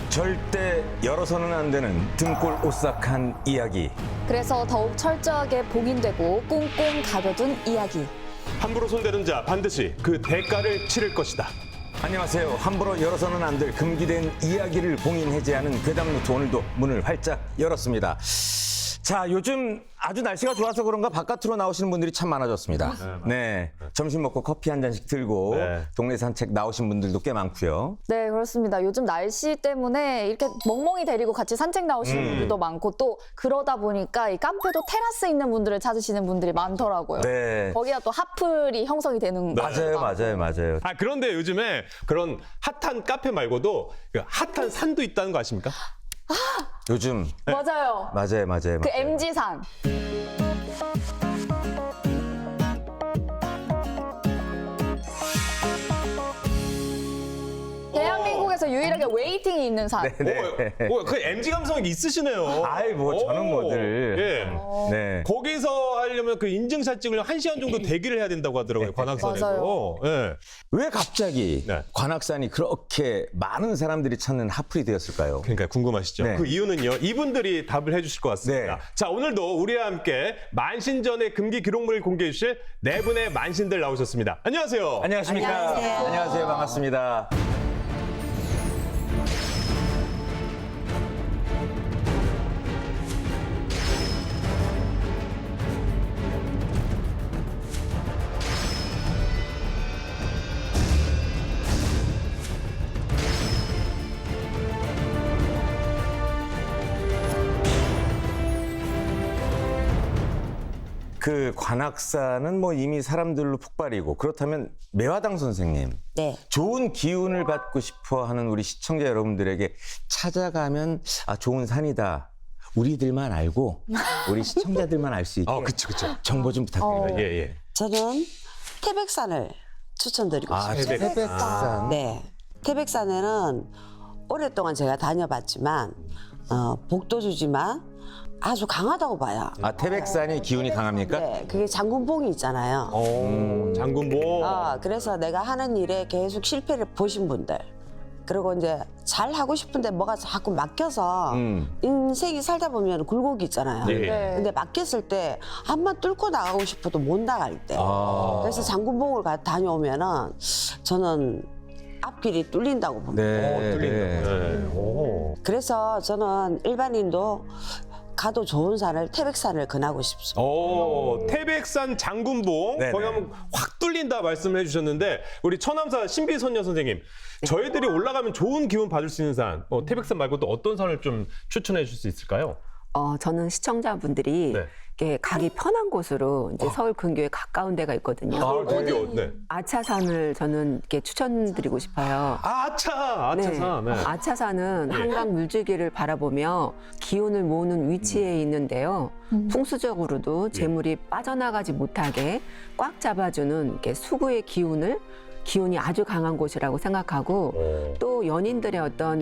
절대 열어서는 안 되는 등골 오싹한 이야기. 그래서 더욱 철저하게 봉인되고 꽁꽁 가둬둔 이야기. 함부로 손대는 자 반드시 그 대가를 치를 것이다. 안녕하세요. 함부로 열어서는 안 될 금기된 이야기를 봉인 해제하는 괴담노트 오늘도 문을 활짝 열었습니다. 자, 요즘 아주 날씨가 좋아서 그런가 바깥으로 나오시는 분들이 참 많아졌습니다. 네, 점심 먹고 커피 한 잔씩 들고 동네 산책 나오신 분들도 꽤 많고요. 네, 그렇습니다. 요즘 날씨 때문에 이렇게 멍멍이 데리고 같이 산책 나오시는 분들도 많고 또 그러다 보니까 이 카페도 테라스 있는 분들을 찾으시는 분들이 많더라고요. 네, 거기가 또 핫플이 형성이 되는 맞아요. 아 그런데 요즘에 그런 핫한 카페 말고도 그 핫한 산도 있다는 거 아십니까? 요즘 맞아요. 맞아요. 그 MG산. 대한민국에서 유일하게 웨이팅이 있는 산. 그 MG 감성이 있으시네요. 아이 뭐 저는 뭐들. 예. 네. 거기서 하려면 그 인증샷 찍으려면 1시간 정도 대기를 해야 된다고 하더라고요. 관악산에서. 맞아요. 예. 왜 갑자기 네. 관악산이 그렇게 많은 사람들이 찾는 핫플이 되었을까요? 그러니까 궁금하시죠? 네. 그 이유는요. 이분들이 답을 해주실 것 같습니다. 네. 자, 오늘도 우리와 함께 만신전의 금기 기록물을 공개해 주실 네 분의 만신들 나오셨습니다. 안녕하세요. 안녕하십니까? 안녕하세요. 반갑습니다. 그 관악산은 뭐 이미 사람들로 폭발이고 그렇다면 매화당 선생님, 네. 좋은 기운을 받고 싶어 하는 우리 시청자 여러분들에게 찾아가면 아 좋은 산이다. 우리들만 알고 우리 시청자들만 알 수 있게 그쵸. 정보 좀 부탁드립니다. 예. 저는 태백산을 추천드리고 싶습니다. 태백산. 네. 태백산에는 오랫동안 제가 다녀봤지만 복도주지만 아주 강하다고 봐요. 아 태백산이 기운이 강합니까? 네, 그게 장군봉이 있잖아요. 장군보. 그래서 내가 하는 일에 계속 실패를 보신 분들, 그리고 이제 잘 하고 싶은데 뭐가 자꾸 막혀서 인생이 살다 보면 굴곡이 있잖아요. 네. 근데 막혔을 때 한번 뚫고 나가고 싶어도 못 나갈 때. 그래서 장군봉을 다녀오면은 저는 앞길이 뚫린다고 봅니다. 뚫린다. 네. 그래서 저는 일반인도 가도 좋은 산을 태백산을 권하고 싶습니다. 태백산 장군봉 네네. 거기 하면 확 뚫린다 말씀을 해주셨는데 우리 처남사 신비선녀 선생님 저희들이 올라가면 좋은 기운 받을 수 있는 산 태백산 말고 또 어떤 산을 좀 추천해 줄 수 있을까요? 저는 시청자분들이 네. 이렇게 가기 편한 곳으로 이제 서울 근교에 가까운 데가 있거든요. 근교. 네. 아차산을 저는 이렇게 추천드리고 싶어요. 아차산. 네. 아차산은 한강 물줄기를 바라보며 기운을 모으는 위치에 있는데요. 풍수적으로도 재물이 빠져나가지 못하게 꽉 잡아주는 이렇게 수구의 기운이 아주 강한 곳이라고 생각하고 또 연인들의 어떤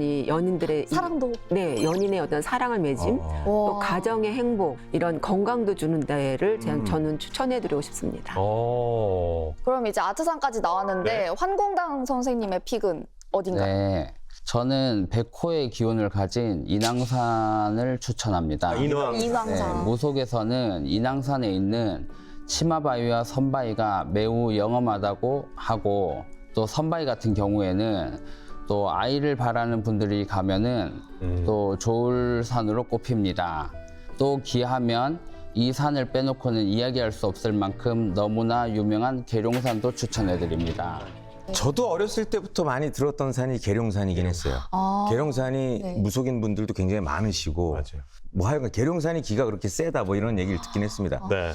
사랑도. 네, 연인의 어떤 사랑을 맺음 또 가정의 행복 이런 건강도 주는 데를 저는 추천해드리고 싶습니다. 그럼 이제 아차산까지 나왔는데 환공당 선생님의 픽은 어딘가요? 네, 저는 백호의 기운을 가진 인왕산을 추천합니다. 인왕산. 네, 모속에서는 인왕산에 있는 치마바위와 선바위가 매우 영험하다고 하고 또 선바위 같은 경우에는 또 아이를 바라는 분들이 가면은 또 좋을 산으로 꼽힙니다. 또 기하면 이 산을 빼놓고는 이야기할 수 없을 만큼 너무나 유명한 계룡산도 추천해드립니다. 저도 어렸을 때부터 많이 들었던 산이 계룡산이긴 했어요. 계룡산이 무속인 분들도 굉장히 많으시고 맞아요. 뭐 하여간 계룡산이 기가 그렇게 세다 뭐 이런 얘기를 듣긴 했습니다. 네.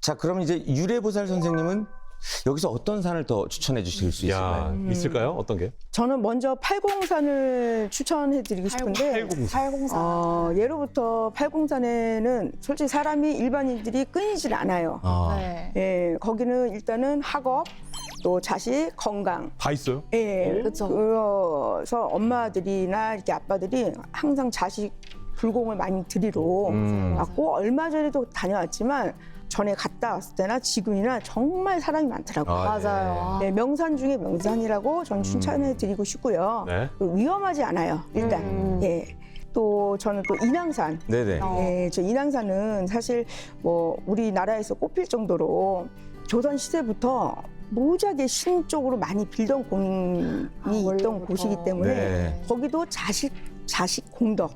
자, 그럼 이제 유래보살 선생님은 여기서 어떤 산을 더 추천해 주실 수 있을까요? 있을까요? 어떤 게? 저는 먼저 팔공산을 추천해드리고 싶은데 팔공산. 예로부터 팔공산에는 솔직히 사람이 일반인들이 끊이질 않아요. 네. 예, 거기는 일단은 학업, 또 자식, 건강. 다 있어요? 예, 그쵸. 그래서 엄마들이나 이렇게 아빠들이 항상 자식 불공을 많이 드리러 왔고 얼마 전에도 다녀왔지만 전에 갔다 왔을 때나 지금이나 정말 사람이 많더라고요. 맞아요. 네, 명산 중에 명산이라고 전 칭찬해드리고 싶고요. 네. 위험하지 않아요. 일단. 예. 또 저는 또 인왕산. 네네. 예, 저 인왕산은 사실 뭐 우리나라에서 꼽힐 정도로 조선 시대부터 무지하게 신적으로 많이 빌던 공이 있던 원래부터. 곳이기 때문에 네. 거기도 자식 공덕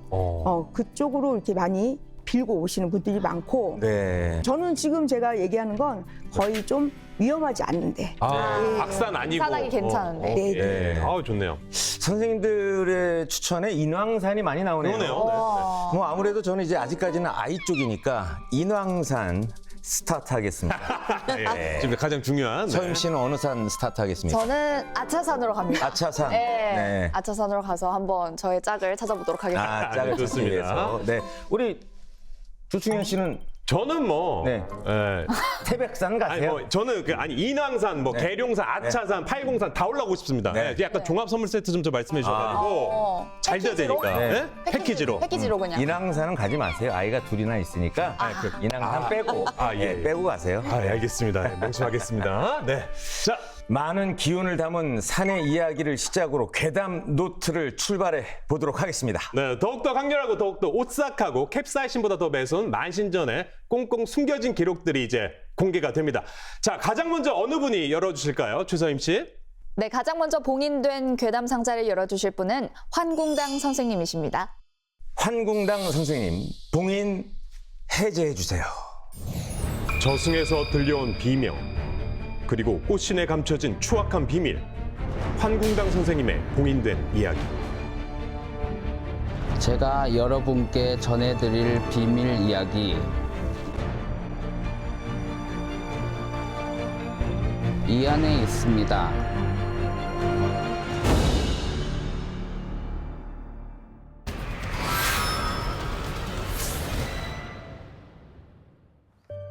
그쪽으로 이렇게 많이 빌고 오시는 분들이 많고 네. 저는 지금 제가 얘기하는 건 거의 좀 위험하지 않는데 악산 아니고. 산악이 괜찮은데. 네. 예. 네. 아우, 좋네요. 선생님들의 추천에 인왕산이 많이 나오네요. 그러네요. 뭐 아무래도 저는 이제 아직까지는 아이 쪽이니까 인왕산 스타트 하겠습니다. 예. 지금 가장 중요한. 네. 서임 씨는 어느 산 스타트 하겠습니까? 저는 아차산으로 갑니다. 아차산. 네. 네. 아차산으로 가서 한번 저의 짝을 찾아보도록 하겠습니다. 아, 짝을 좋습니다. 찾기 위해서. 네. 우리 조충현 씨는 저는 뭐. 네. 예. 태백산 아니 가세요? 뭐 저는 인왕산, 뭐 계룡산, 아차산, 팔공산 다 올라오고 싶습니다. 네. 예, 약간 종합 선물 세트 좀 말씀해 주셔가지고 잘 돼야 패키지로? 되니까. 네. 예? 패키지로. 패키지로 그냥. 인왕산은 가지 마세요. 아이가 둘이나 있으니까 인왕산 빼고 예. 빼고 가세요. 아, 예, 알겠습니다. 예, 명심하겠습니다. 네. 자, 많은 기운을 담은 산의 이야기를 시작으로 괴담 노트를 출발해 보도록 하겠습니다. 네, 더욱더 강렬하고 더욱더 오싹하고 캡사이신보다 더 매서운 만신전에 꽁꽁 숨겨진 기록들이 이제 공개가 됩니다. 자, 가장 먼저 어느 분이 열어주실까요? 최서임 씨? 네, 가장 먼저 봉인된 괴담 상자를 열어주실 분은 환궁당 선생님이십니다. 환궁당 선생님, 봉인 해제해 주세요. 저승에서 들려온 비명, 그리고 꽃신에 감춰진 추악한 비밀, 환궁당 선생님의 봉인된 이야기. 제가 여러분께 전해드릴 비밀 이야기. 이 안에 있습니다.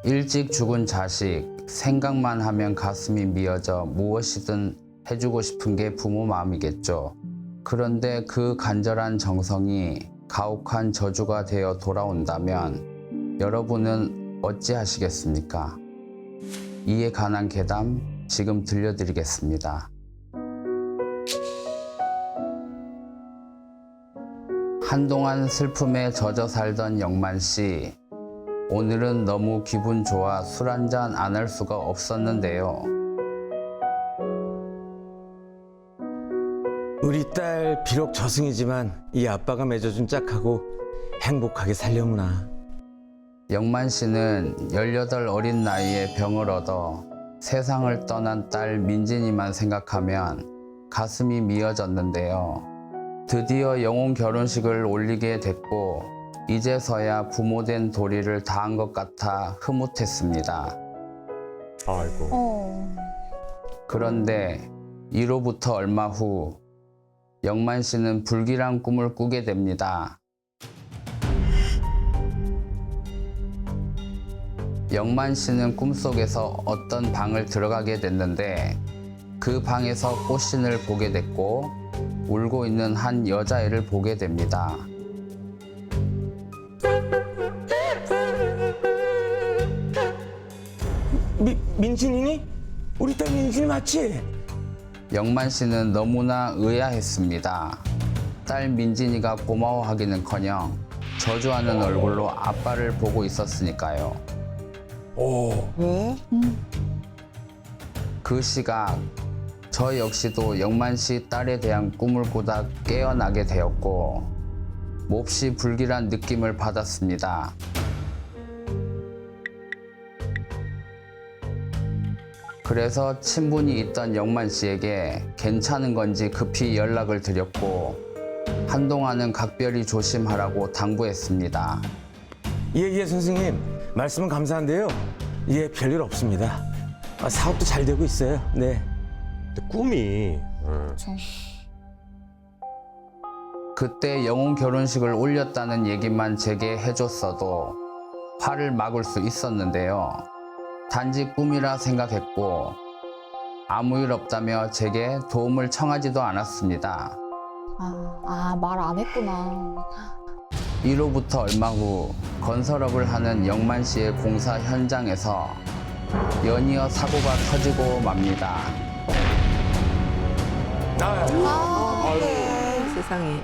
일찍 죽은 자식, 생각만 하면 가슴이 미어져 무엇이든 해주고 싶은 게 부모 마음이겠죠. 그런데 그 간절한 정성이 가혹한 저주가 되어 돌아온다면 여러분은 어찌하시겠습니까? 이에 관한 괴담 지금 들려드리겠습니다. 한동안 슬픔에 젖어 살던 영만 씨. 오늘은 너무 기분 좋아 술 한잔 안 할 수가 없었는데요. 우리 딸 비록 저승이지만 이 아빠가 맺어준 짝하고 행복하게 살려무나. 영만 씨는 18 어린 나이에 병을 얻어 세상을 떠난 딸 민진이만 생각하면 가슴이 미어졌는데요. 드디어 영혼 결혼식을 올리게 됐고 이제서야 부모된 도리를 다한 것 같아 흐뭇했습니다. 아이고. 그런데 이로부터 얼마 후 영만 씨는 불길한 꿈을 꾸게 됩니다. 영만 씨는 꿈속에서 어떤 방을 들어가게 됐는데 그 방에서 꽃신을 보게 됐고 울고 있는 한 여자애를 보게 됩니다. 민진이니? 우리 딸 민진이 맞지? 영만 씨는 너무나 의아했습니다. 딸 민진이가 고마워하기는커녕 저주하는 얼굴로 아빠를 보고 있었으니까요. 왜? 그 시각 저 역시도 영만 씨 딸에 대한 꿈을 꾸다 깨어나게 되었고 몹시 불길한 느낌을 받았습니다. 그래서 친분이 있던 영만 씨에게 괜찮은 건지 급히 연락을 드렸고 한동안은 각별히 조심하라고 당부했습니다. 예, 선생님. 말씀은 감사한데요. 예, 별일 없습니다. 사업도 잘 되고 있어요. 네. 근데 꿈이. 그때 영혼 결혼식을 올렸다는 얘기만 제게 해줬어도 화를 막을 수 있었는데요. 단지 꿈이라 생각했고 아무 일 없다며 제게 도움을 청하지도 않았습니다. 말 안 했구나. 이로부터 얼마 후 건설업을 하는 영만 씨의 공사 현장에서 연이어 사고가 터지고 맙니다. 세상에.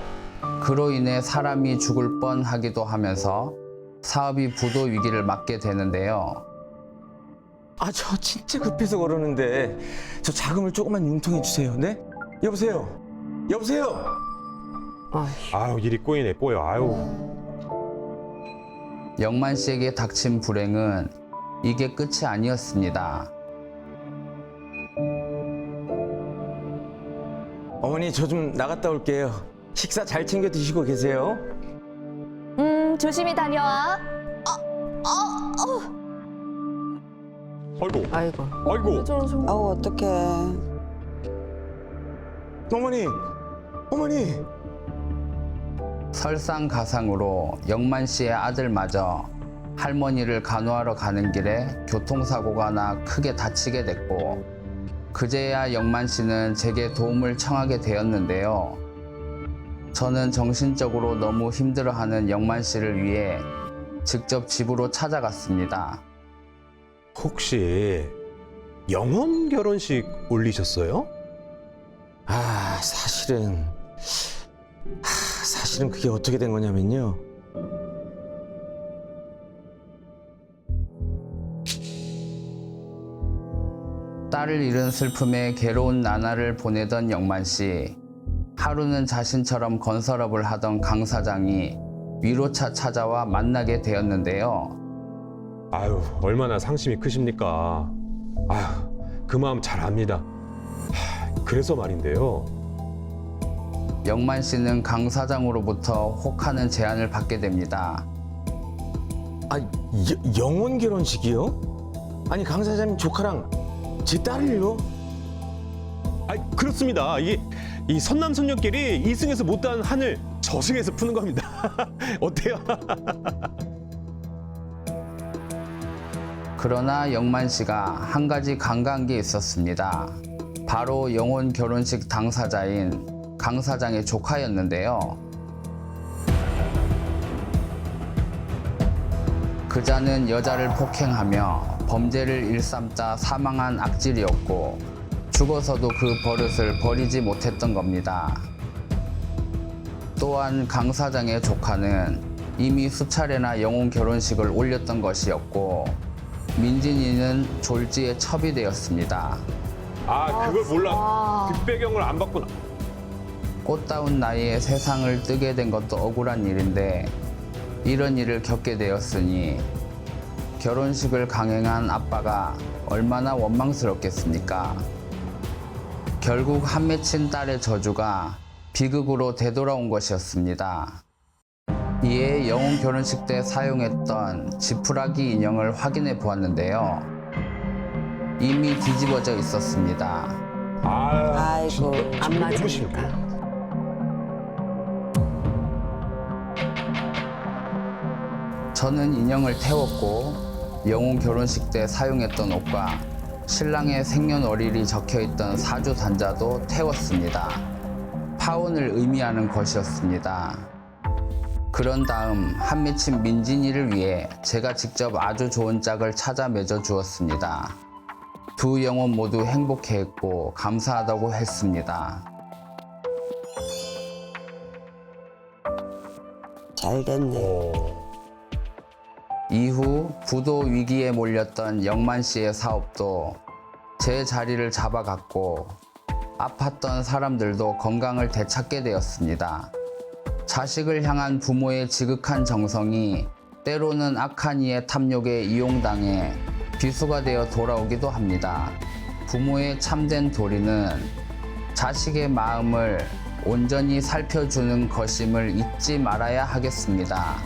그로 인해 사람이 죽을 뻔하기도 하면서 사업이 부도 위기를 맞게 되는데요. 아, 저 진짜 급해서 그러는데 저 자금을 조금만 융통해 주세요. 네? 여보세요? 여보세요? 아유, 일이 꼬이네, 꼬여. 아유. 영만 씨에게 닥친 불행은 이게 끝이 아니었습니다. 어머니, 저 좀 나갔다 올게요. 식사 잘 챙겨 드시고 계세요. 조심히 다녀와. 아이고, 아이고. 아이고. 아우 어떡해. 어머니, 어머니. 설상가상으로 영만 씨의 아들마저 할머니를 간호하러 가는 길에 교통사고가 나 크게 다치게 됐고, 그제야 영만 씨는 제게 도움을 청하게 되었는데요. 저는 정신적으로 너무 힘들어하는 영만 씨를 위해 직접 집으로 찾아갔습니다. 혹시 영혼 결혼식 올리셨어요? 아, 사실은 그게 어떻게 된 거냐면요. 딸을 잃은 슬픔에 괴로운 나날을 보내던 영만 씨. 하루는 자신처럼 건설업을 하던 강 사장이 위로차 찾아와 만나게 되었는데요. 아유, 얼마나 상심이 크십니까? 아유, 그 마음 잘 압니다. 그래서 말인데요. 영만 씨는 강 사장으로부터 혹하는 제안을 받게 됩니다. 아, 영혼 결혼식이요? 아니, 강 사장님 조카랑 제 딸을요? 아, 그렇습니다. 이 선남선녀끼리 이승에서 못다한 한을 저승에서 푸는 겁니다. 어때요? 그러나 영만 씨가 한 가지 간과한 게 있었습니다. 바로 영혼 결혼식 당사자인 강 사장의 조카였는데요. 그자는 여자를 폭행하며 범죄를 일삼다 사망한 악질이었고, 죽어서도 그 버릇을 버리지 못했던 겁니다. 또한 강 사장의 조카는 이미 수차례나 영혼 결혼식을 올렸던 것이었고, 민진이는 졸지에 첩이 되었습니다. 아, 그걸 몰라. 와. 뒷배경을 안 봤구나. 꽃다운 나이에 세상을 뜨게 된 것도 억울한 일인데, 이런 일을 겪게 되었으니 결혼식을 강행한 아빠가 얼마나 원망스럽겠습니까? 결국 한 맺힌 딸의 저주가 비극으로 되돌아온 것이었습니다. 이에 영혼 결혼식 때 사용했던 지푸라기 인형을 확인해 보았는데요. 이미 뒤집어져 있었습니다. 아이고. 안 맞으니까. 저는 인형을 태웠고 영혼 결혼식 때 사용했던 옷과 신랑의 생년월일이 적혀있던 사주 단자도 태웠습니다. 파혼을 의미하는 것이었습니다. 그런 다음 한 맺힌 민진이를 위해 제가 직접 아주 좋은 짝을 찾아 맺어 주었습니다. 두 영혼 모두 행복해했고 감사하다고 했습니다. 잘 됐네. 이후 부도 위기에 몰렸던 영만 씨의 사업도 제 자리를 잡아갔고, 아팠던 사람들도 건강을 되찾게 되었습니다. 자식을 향한 부모의 지극한 정성이 때로는 악한 이의 탐욕에 이용당해 비수가 되어 돌아오기도 합니다. 부모의 참된 도리는 자식의 마음을 온전히 살펴주는 것임을 잊지 말아야 하겠습니다.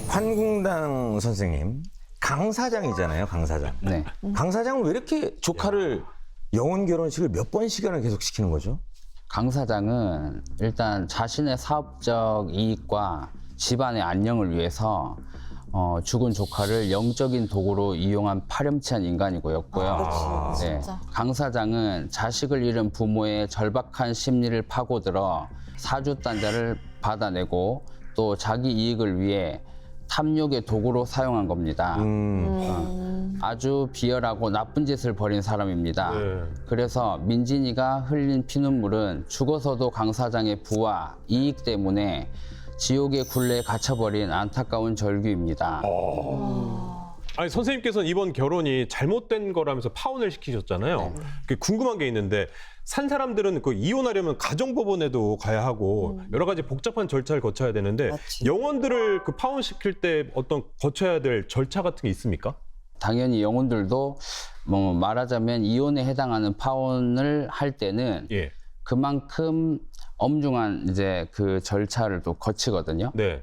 환궁당 선생님, 강 사장이잖아요, 강 사장. 네. 강 사장은 왜 이렇게 조카를 영혼 결혼식을 몇 번씩이나 계속 시키는 거죠? 강 사장은 일단 자신의 사업적 이익과 집안의 안녕을 위해서 죽은 조카를 영적인 도구로 이용한 파렴치한 인간이고요. 네. 진짜. 강 사장은 자식을 잃은 부모의 절박한 심리를 파고들어 사주 단자를 받아내고 또 자기 이익을 위해 탐욕의 도구로 사용한 겁니다. 아주 비열하고 나쁜 짓을 벌인 사람입니다. 네. 그래서 민진이가 흘린 피눈물은 죽어서도 강 사장의 부와 이익 때문에 지옥의 굴레에 갇혀버린 안타까운 절규입니다. 아니 선생님께서는 이번 결혼이 잘못된 거라면서 파혼을 시키셨잖아요. 그 궁금한 게 있는데 산 사람들은 그 이혼하려면 가정법원에도 가야 하고 여러 가지 복잡한 절차를 거쳐야 되는데 맞지. 영혼들을 그 파혼 시킬 때 어떤 거쳐야 될 절차 같은 게 있습니까? 당연히 영혼들도 뭐 말하자면 이혼에 해당하는 파혼을 할 때는 예. 그만큼 엄중한 이제 그 절차를 또 거치거든요. 네.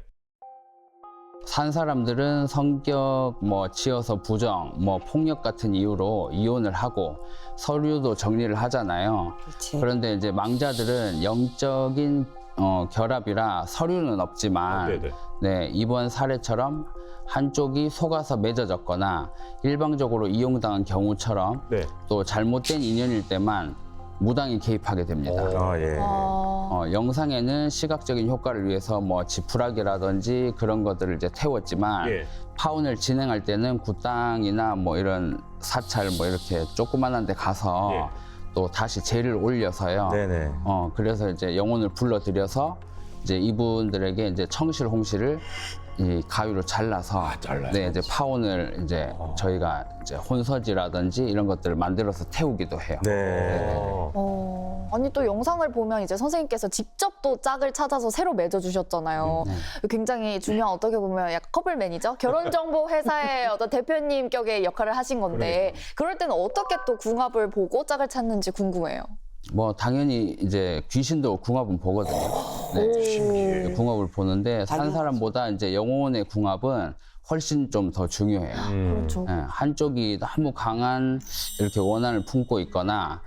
산 사람들은 성격 뭐 치여서 부정, 뭐 폭력 같은 이유로 이혼을 하고 서류도 정리를 하잖아요. 그렇지. 그런데 이제 망자들은 영적인 결합이라 서류는 없지만 네네. 네, 이번 사례처럼 한쪽이 속아서 맺어졌거나 일방적으로 이용당한 경우처럼 네. 또 잘못된 인연일 때만 무당이 개입하게 됩니다. 예. 영상에는 시각적인 효과를 위해서 뭐 지푸라기라든지 그런 것들을 이제 태웠지만 예. 파혼을 진행할 때는 굿당이나 뭐 이런 사찰 뭐 이렇게 조그만한 데 가서 예. 또 다시 재를 올려서요. 네네. 그래서 이제 영혼을 불러들여서 이제 이분들에게 이제 청실 홍실을 이 가위로 잘라서 네, 이제 파혼을 이제 저희가 이제 혼서지라든지 이런 것들을 만들어서 태우기도 해요. 네. 아니 또 영상을 보면 이제 선생님께서 직접 또 짝을 찾아서 새로 맺어주셨잖아요. 굉장히 중요한 어떻게 보면 약간 커플 매니저? 결혼정보회사의 어떤 대표님 격의 역할을 하신 건데 그럴 때는 어떻게 또 궁합을 보고 짝을 찾는지 궁금해요. 뭐 당연히 이제 귀신도 궁합은 보거든요. 네. 궁합을 보는데 산 당연하죠. 사람보다 이제 영혼의 궁합은 훨씬 좀 더 중요해요. 그렇죠. 예, 한쪽이 너무 강한 이렇게 원한을 품고 있거나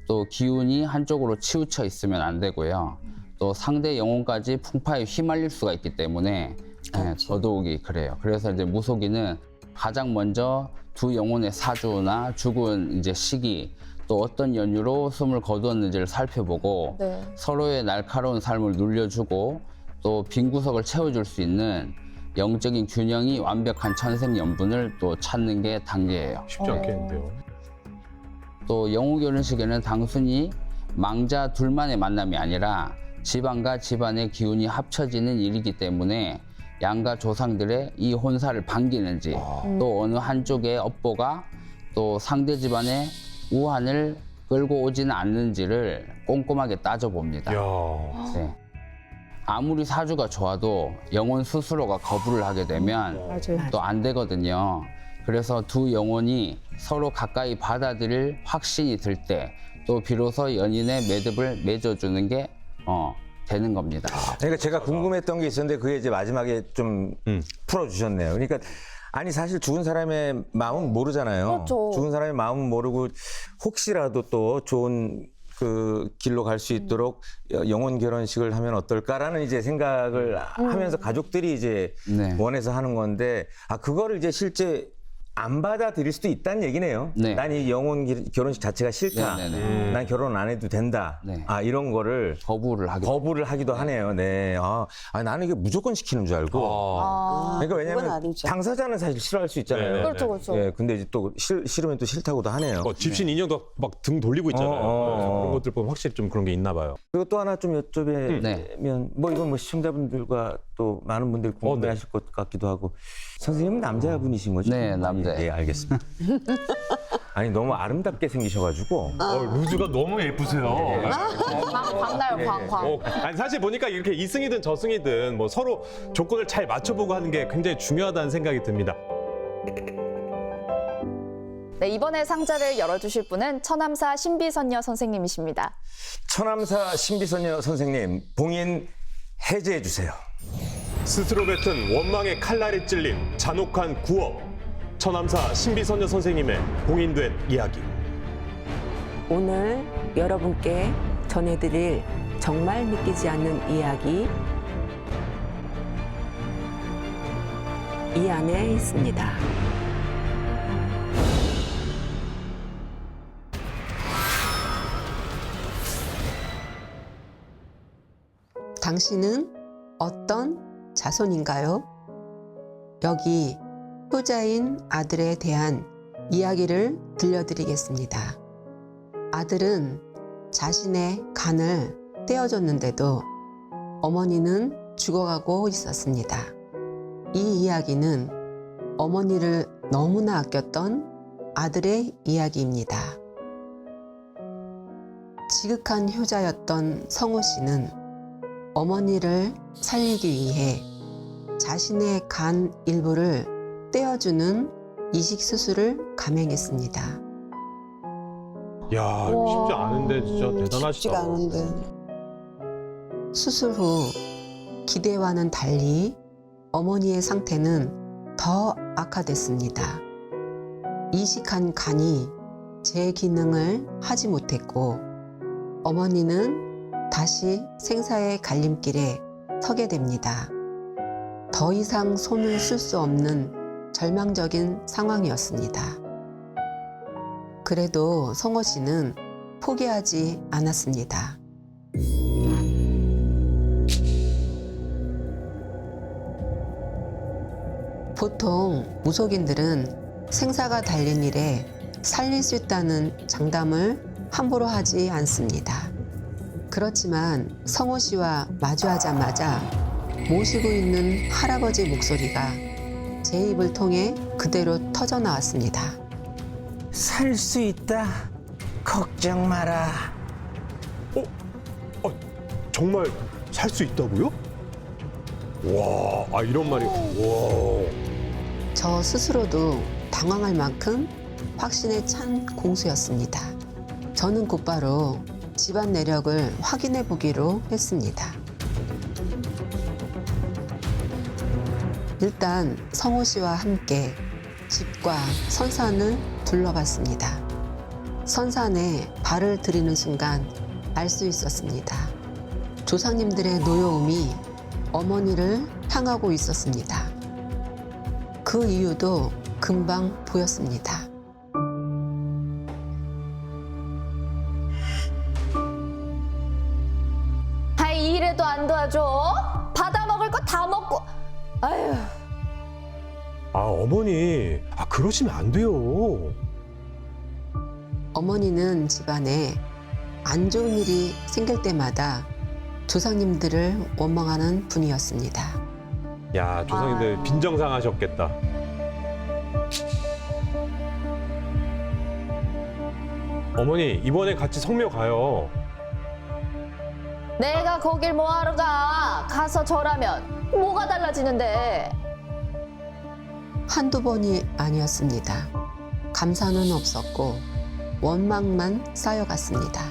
또 기운이 한쪽으로 치우쳐 있으면 안 되고요. 또 상대 영혼까지 풍파에 휘말릴 수가 있기 때문에 예, 더더욱이 그래요. 그래서 이제 무속인은 가장 먼저 두 영혼의 사주나 죽은 이제 시기 또 어떤 연유로 숨을 거두었는지를 살펴보고 네. 서로의 날카로운 삶을 눌려주고 또 빈 구석을 채워줄 수 있는 영적인 균형이 완벽한 천생연분을 또 찾는 게 단계예요. 쉽지 않겠는데요. 또 영호 결혼식에는 단순히 망자 둘만의 만남이 아니라 집안과 집안의 기운이 합쳐지는 일이기 때문에 양가 조상들의 이 혼사를 반기는지 또 어느 한쪽의 업보가 또 상대 집안의 우환을 끌고 오지는 않는지를 꼼꼼하게 따져봅니다. 이야. 네. 아무리 사주가 좋아도 영혼 스스로가 거부를 하게 되면 맞아요. 또 안 되거든요. 그래서 두 영혼이 서로 가까이 받아들일 확신이 들 때 또 비로소 연인의 매듭을 맺어주는 게 되는 겁니다. 그러니까 제가 궁금했던 게 있었는데 그게 이제 마지막에 좀 풀어주셨네요. 그러니까 아니 사실 죽은 사람의 마음은 모르잖아요. 그렇죠. 죽은 사람의 마음은 모르고 혹시라도 또 좋은 그 길로 갈 수 있도록 영혼 결혼식을 하면 어떨까라는 이제 생각을 하면서 가족들이 이제 네. 원해서 하는 건데 그거를 이제 실제 안 받아들일 수도 있다는 얘기네요. 네. 난 이 영혼 결혼식 자체가 싫다. 네네네. 난 결혼 안 해도 된다. 네. 이런 거를 거부를 하기도 하네요. 네. 나는 이게 무조건 시키는 줄 알고. 그러니까 그건 왜냐면 아니죠. 당사자는 사실 싫어할 수 있잖아요. 네. 그렇죠, 그렇죠. 예, 근데 이제 또 싫으면 또 싫다고도 하네요. 집신 인형도 막 등 돌리고 있잖아요. 그런 것들 보면 확실히 좀 그런 게 있나 봐요. 그리고 또 하나 좀 여쭤보면 네. 뭐 이건 뭐 시청자분들과 또 많은 분들이 궁금해하실 것 같기도 하고 선생님은 남자분이신 거죠? 네, 남자예요. 예, 알겠습니다. 아니 너무 아름답게 생기셔가지고 루즈가 너무 예쁘세요. 광나요, 광. 아니 사실 보니까 이렇게 이승이든 저승이든 뭐 서로 조건을 잘 맞춰보고 하는 게 굉장히 중요하다는 생각이 듭니다. 네, 이번에 상자를 열어주실 분은 처남사 신비선녀 선생님이십니다. 처남사 신비선녀 선생님 봉인 해제해 주세요. 스스로 뱉은 원망의 칼날이 찔린 잔혹한 구업. 처남사 신비선녀 선생님의 봉인된 이야기. 오늘 여러분께 전해드릴 정말 믿기지 않는 이야기 이 안에 있습니다. 당신은 어떤 자손인가요? 여기 효자인 아들에 대한 이야기를 들려드리겠습니다. 아들은 자신의 간을 떼어줬는데도 어머니는 죽어가고 있었습니다. 이 이야기는 어머니를 너무나 아꼈던 아들의 이야기입니다. 지극한 효자였던 성호 씨는 어머니를 살리기 위해 자신의 간 일부를 떼어주는 이식 수술을 감행했습니다. 야, 이거 쉽지 않은데 진짜 대단하시다. 쉽지가 않은데. 수술 후 기대와는 달리 어머니의 상태는 더 악화됐습니다. 이식한 간이 제 기능을 하지 못했고 어머니는 다시 생사의 갈림길에 서게 됩니다. 더 이상 손을 쓸 수 없는 절망적인 상황이었습니다. 그래도 성호 씨는 포기하지 않았습니다. 보통 무속인들은 생사가 달린 일에 살릴 수 있다는 장담을 함부로 하지 않습니다. 그렇지만 성호 씨와 마주하자마자 모시고 있는 할아버지 목소리가 제 입을 통해 그대로 터져 나왔습니다. 살 수 있다. 걱정 마라. 정말 살 수 있다고요? 와, 이런 말이. 와. 저 스스로도 당황할 만큼 확신에 찬 공수였습니다. 저는 곧바로 집안 내력을 확인해 보기로 했습니다. 일단 성호 씨와 함께 집과 선산을 둘러봤습니다. 선산에 발을 들이는 순간 알 수 있었습니다. 조상님들의 노여움이 어머니를 향하고 있었습니다. 그 이유도 금방 보였습니다. 아이, 이래도 안 도와줘? 받아먹을 거 다 먹고. 아유. 어머니. 그러시면 안 돼요. 어머니는 집안에 안 좋은 일이 생길 때마다 조상님들을 원망하는 분이었습니다. 야, 조상님들 빈정상하셨겠다. 어머니, 이번에 같이 성묘 가요. 내가 거길 뭐하러 가? 가서 절하면 뭐가 달라지는데? 한두 번이 아니었습니다. 감사는 없었고 원망만 쌓여갔습니다.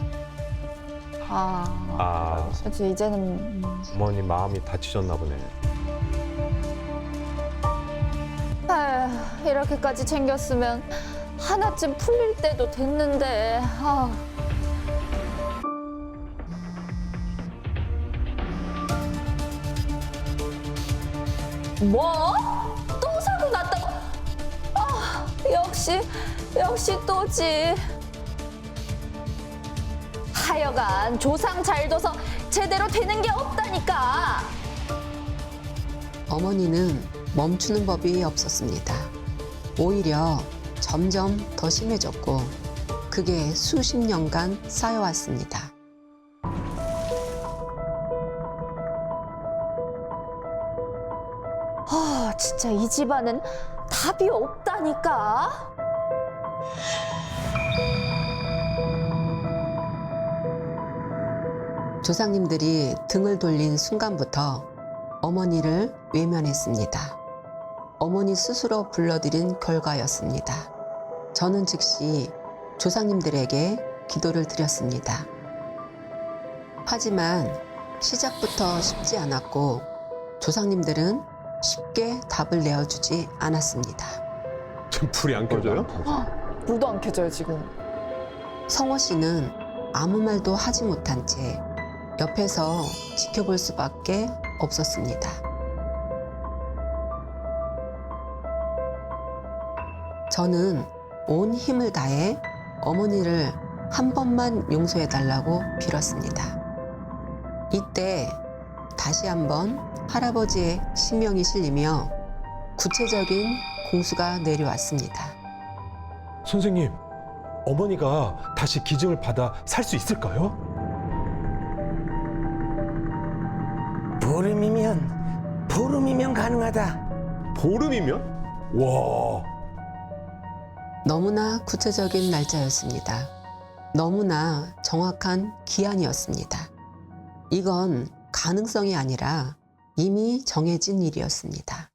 그렇지, 이제는. 어머니 마음이 다치셨나 보네. 아휴, 이렇게까지 챙겼으면 하나쯤 풀릴 때도 됐는데. 뭐? 또 사고 났다고? 역시 또지. 하여간 조상 잘 둬서 제대로 되는 게 없다니까. 어머니는 멈추는 법이 없었습니다. 오히려 점점 더 심해졌고 그게 수십 년간 쌓여왔습니다. 진짜 이 집안은 답이 없다니까. 조상님들이 등을 돌린 순간부터 어머니를 외면했습니다. 어머니 스스로 불러들인 결과였습니다. 저는 즉시 조상님들에게 기도를 드렸습니다. 하지만 시작부터 쉽지 않았고 조상님들은 쉽게 답을 내어주지 않았습니다. 지금 불이 안 켜져요? 불도 안 켜져요, 지금. 성호 씨는 아무 말도 하지 못한 채 옆에서 지켜볼 수밖에 없었습니다. 저는 온 힘을 다해 어머니를 한 번만 용서해달라고 빌었습니다. 이때 다시 한번 할아버지의 신명이 실리며 구체적인 공수가 내려왔습니다. 선생님, 어머니가 다시 기증을 받아 살 수 있을까요? 보름이면 가능하다. 보름이면? 와. 너무나 구체적인 날짜였습니다. 너무나 정확한 기한이었습니다. 이건 가능성이 아니라 이미 정해진 일이었습니다.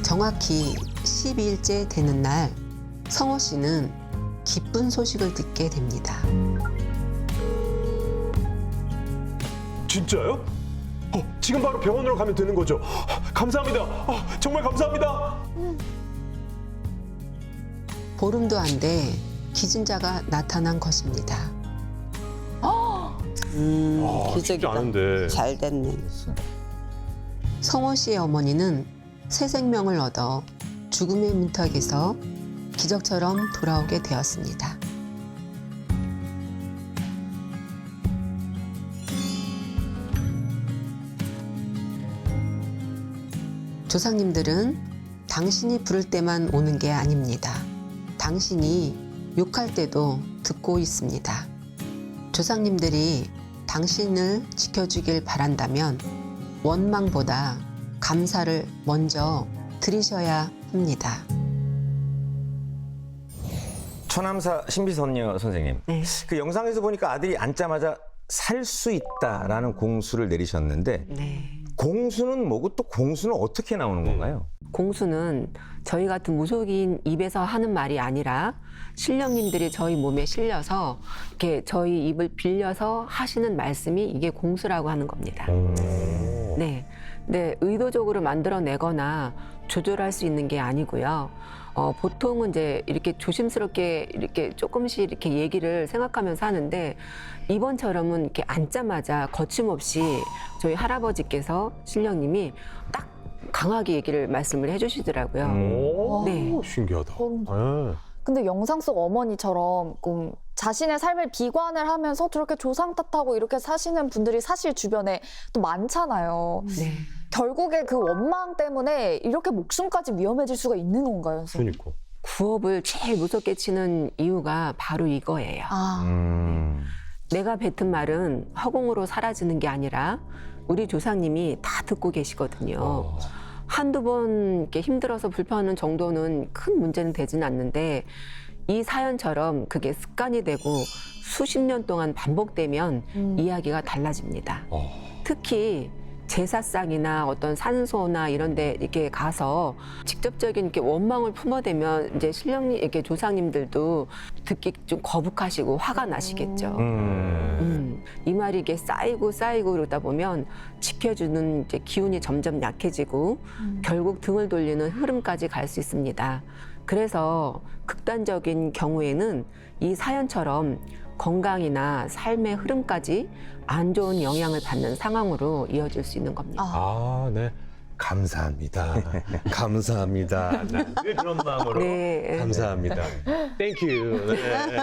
정확히 12일째 되는 날, 성호 씨는 기쁜 소식을 듣게 됩니다. 진짜요? 지금 바로 병원으로 가면 되는 거죠? 감사합니다. 정말 감사합니다. 보름도 안 돼 기증자가 나타난 것입니다. 쉽지 기적이다. 않은데. 잘 됐네. 성호 씨의 어머니는 새 생명을 얻어 죽음의 문턱에서 기적처럼 돌아오게 되었습니다. 조상님들은 당신이 부를 때만 오는 게 아닙니다. 당신이 욕할 때도 듣고 있습니다. 조상님들이 당신을 지켜주길 바란다면 원망보다 감사를 먼저 드리셔야 합니다. 천암사 신비선녀 선생님. 네. 그 영상에서 보니까 아들이 앉자마자 살 수 있다라는 공수를 내리셨는데 네. 공수는 뭐고 또 공수는 어떻게 나오는 건가요? 공수는 저희 같은 무속인 입에서 하는 말이 아니라 신령님들이 저희 몸에 실려서 이렇게 저희 입을 빌려서 하시는 말씀이 이게 공수라고 하는 겁니다. 네. 네, 의도적으로 만들어내거나 조절할 수 있는 게 아니고요. 보통은 이제 이렇게 조심스럽게 이렇게 조금씩 이렇게 얘기를 생각하면서 하는데 이번처럼은 이렇게 앉자마자 거침없이 저희 할아버지께서 신령님이 딱 강하게 얘기를 말씀을 해주시더라고요. 오, 네. 신기하다. 네. 근데 영상 속 어머니처럼 자신의 삶을 비관을 하면서 저렇게 조상 탓하고 이렇게 사시는 분들이 사실 주변에 또 많잖아요. 네. 결국에 그 원망 때문에 이렇게 목숨까지 위험해질 수가 있는 건가요, 선생님? 그러니까. 구업을 제일 무섭게 치는 이유가 바로 이거예요. 내가 뱉은 말은 허공으로 사라지는 게 아니라 우리 조상님이 다 듣고 계시거든요. 한두 번 이렇게 힘들어서 불편한 정도는 큰 문제는 되진 않는데 이 사연처럼 그게 습관이 되고 수십 년 동안 반복되면 이야기가 달라집니다. 특히 제사상이나 어떤 산소나 이런 데 이렇게 가서 직접적인 이렇게 원망을 품어대면 이제 신령님, 이렇게 조상님들도 듣기 좀 거북하시고 화가 나시겠죠. 이 말이 이게 쌓이고 그러다 보면 지켜주는 이제 기운이 점점 약해지고 결국 등을 돌리는 흐름까지 갈 수 있습니다. 그래서 극단적인 경우에는 이 사연처럼 건강이나 삶의 흐름까지 안 좋은 영향을 받는 상황으로 이어질 수 있는 겁니다. 네. 감사합니다. 감사합니다. 늘 그런 마음으로 네. 감사합니다. 땡큐. 네.